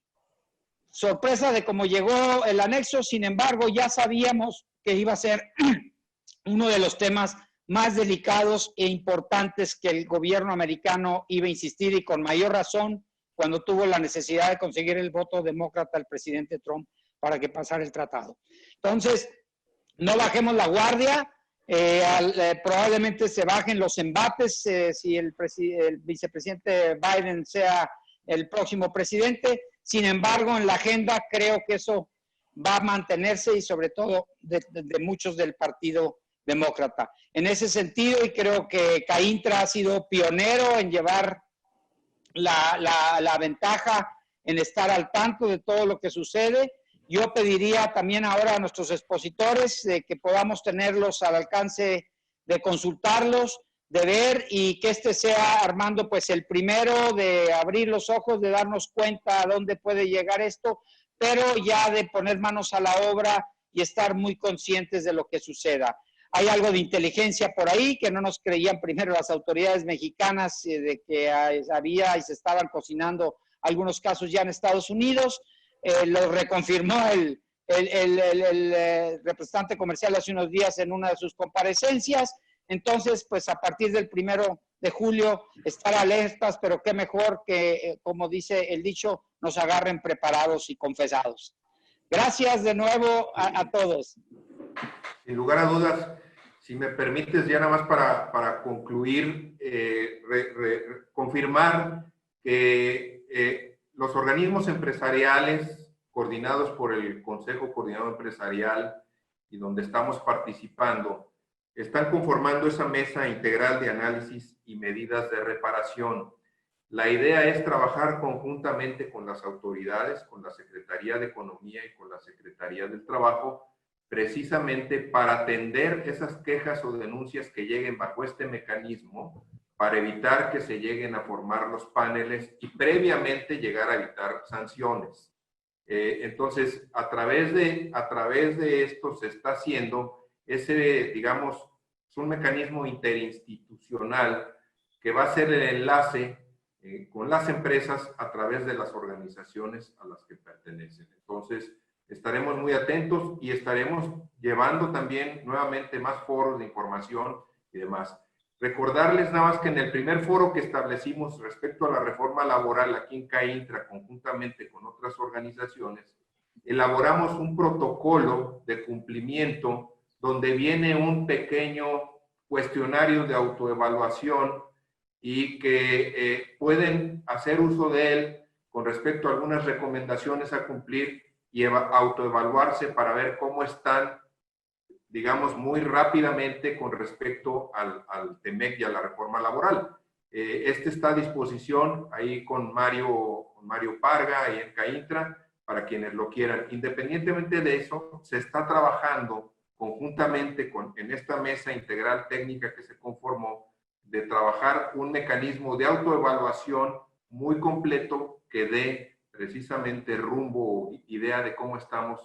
sorpresa de cómo llegó el anexo. Sin embargo, ya sabíamos que iba a ser uno de los temas más delicados e importantes que el gobierno americano iba a insistir, y con mayor razón cuando tuvo la necesidad de conseguir el voto demócrata al presidente Trump para que pasara el tratado. Entonces, no bajemos la guardia, probablemente se bajen los embates si el vicepresidente Biden sea el próximo presidente. Sin embargo, en la agenda creo que eso va a mantenerse, y sobre todo de muchos del Partido Demócrata. En ese sentido, y creo que CAINTRA ha sido pionero en llevar la ventaja, en estar al tanto de todo lo que sucede. Yo pediría también ahora a nuestros expositores que podamos tenerlos al alcance de consultarlos, de ver, y que este sea, Armando, pues el primero de abrir los ojos, de darnos cuenta a dónde puede llegar esto, pero ya de poner manos a la obra y estar muy conscientes de lo que suceda. Hay algo de inteligencia por ahí que no nos creían primero las autoridades mexicanas, de que había y se estaban cocinando algunos casos ya en Estados Unidos. Lo reconfirmó el representante comercial hace unos días en una de sus comparecencias. Entonces, pues a partir del 1 de julio estar alertas, pero qué mejor que, como dice el dicho, nos agarren preparados y confesados. Gracias de nuevo a todos. Sin lugar a dudas, si me permites, ya nada más para concluir, confirmar que los organismos empresariales coordinados por el Consejo Coordinador Empresarial y donde estamos participando, están conformando esa mesa integral de análisis y medidas de reparación. La idea es trabajar conjuntamente con las autoridades, con la Secretaría de Economía y con la Secretaría del Trabajo, precisamente para atender esas quejas o denuncias que lleguen bajo este mecanismo, para evitar que se lleguen a formar los paneles y previamente llegar a evitar sanciones. Entonces, a través de esto se está haciendo ese, digamos, es un mecanismo interinstitucional que va a ser el enlace con las empresas a través de las organizaciones a las que pertenecen. Entonces, estaremos muy atentos y estaremos llevando también nuevamente más foros de información y demás. Recordarles nada más que en el primer foro que establecimos respecto a la reforma laboral aquí en CAINTRA, conjuntamente con otras organizaciones, elaboramos un protocolo de cumplimiento donde viene un pequeño cuestionario de autoevaluación y que pueden hacer uso de él con respecto a algunas recomendaciones a cumplir y autoevaluarse para ver cómo están, digamos, muy rápidamente con respecto al TEMEC y a la reforma laboral. Este está a disposición ahí con Mario Parga y en CAINTRA para quienes lo quieran. Independientemente de eso, se está trabajando conjuntamente en esta mesa integral técnica que se conformó, de trabajar un mecanismo de autoevaluación muy completo que dé precisamente rumbo, idea de cómo estamos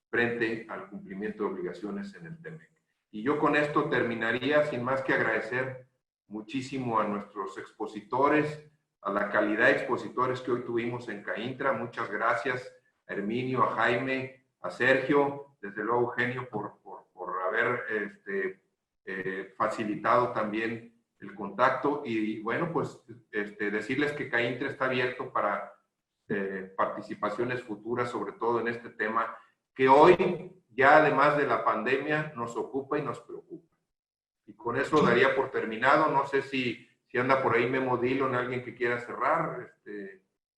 frente al cumplimiento de obligaciones en el TEMEC. Y yo con esto terminaría, sin más que agradecer muchísimo a nuestros expositores, a la calidad de expositores que hoy tuvimos en CAINTRA. Muchas gracias a Herminio, a Jaime, a Sergio, desde luego Eugenio, por haber facilitado también el contacto. Y bueno, pues decirles que CAINTRA está abierto para participaciones futuras, sobre todo en este tema que hoy, ya además de la pandemia, nos ocupa y nos preocupa. Y con eso daría por terminado. No sé si anda por ahí Memo Dillon, alguien que quiera cerrar.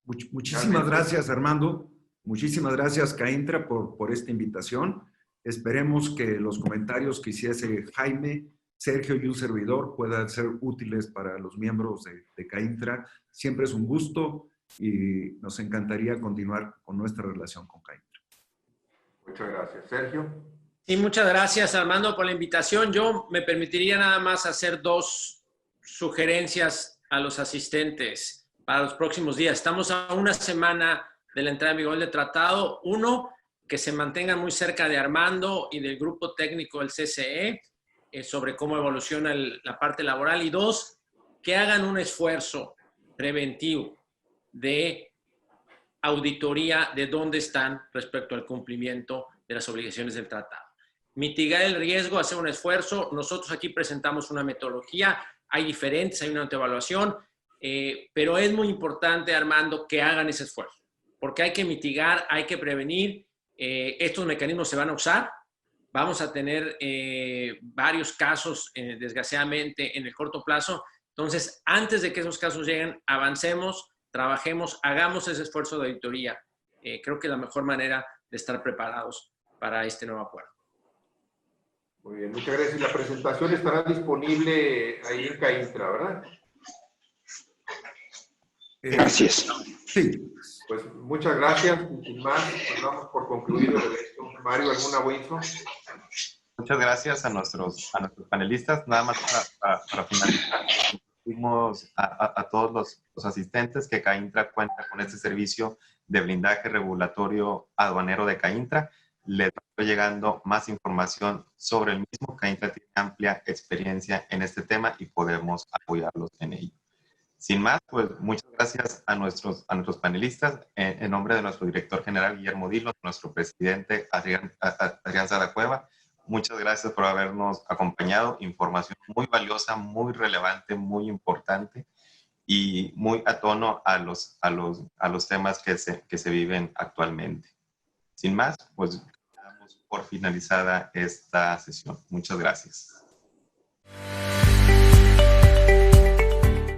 Muchísimas gracias, Armando. Muchísimas gracias, CAINTRA, por esta invitación. Esperemos que los comentarios que hiciese Jaime, Sergio y un servidor puedan ser útiles para los miembros de CAINTRA. Siempre es un gusto y nos encantaría continuar con nuestra relación con CAINTRA. Muchas gracias. Sergio. Sí, muchas gracias, Armando, por la invitación. Yo me permitiría nada más hacer 2 sugerencias a los asistentes para los próximos días. Estamos a una semana de la entrada en vigor del tratado. Uno, que se mantengan muy cerca de Armando y del grupo técnico del CCE sobre cómo evoluciona la parte laboral. Y dos, que hagan un esfuerzo preventivo de auditoría de dónde están respecto al cumplimiento de las obligaciones del tratado. Mitigar el riesgo, hacer un esfuerzo. Nosotros aquí presentamos una metodología, hay diferentes, hay una autoevaluación, pero es muy importante, Armando, que hagan ese esfuerzo, porque hay que mitigar, hay que prevenir. Estos mecanismos se van a usar, vamos a tener varios casos, desgraciadamente, en el corto plazo. Entonces, antes de que esos casos lleguen, avancemos, trabajemos, hagamos ese esfuerzo de auditoría. Creo que es la mejor manera de estar preparados para este nuevo acuerdo. Muy bien, muchas gracias. La presentación estará disponible ahí en CAINTRA, ¿verdad? Gracias. Sí. Pues muchas gracias. Sin más, pues damos por concluido el evento. Mario, ¿algún aviso? Muchas gracias a nuestros panelistas. Nada más para finalizar, pedimos a todos los asistentes que CAINTRA cuenta con este servicio de blindaje regulatorio aduanero de CAINTRA. Les va llegando más información sobre el mismo. CAINTRA tiene amplia experiencia en este tema y podemos apoyarlos en ello. Sin más, pues muchas gracias a nuestros panelistas. En nombre de nuestro director general, Guillermo Dilo, nuestro presidente, Adrián Sadacueva, muchas gracias por habernos acompañado. Información muy valiosa, muy relevante, muy importante y muy a tono a los temas que se viven actualmente. Sin más, pues damos por finalizada esta sesión. Muchas gracias.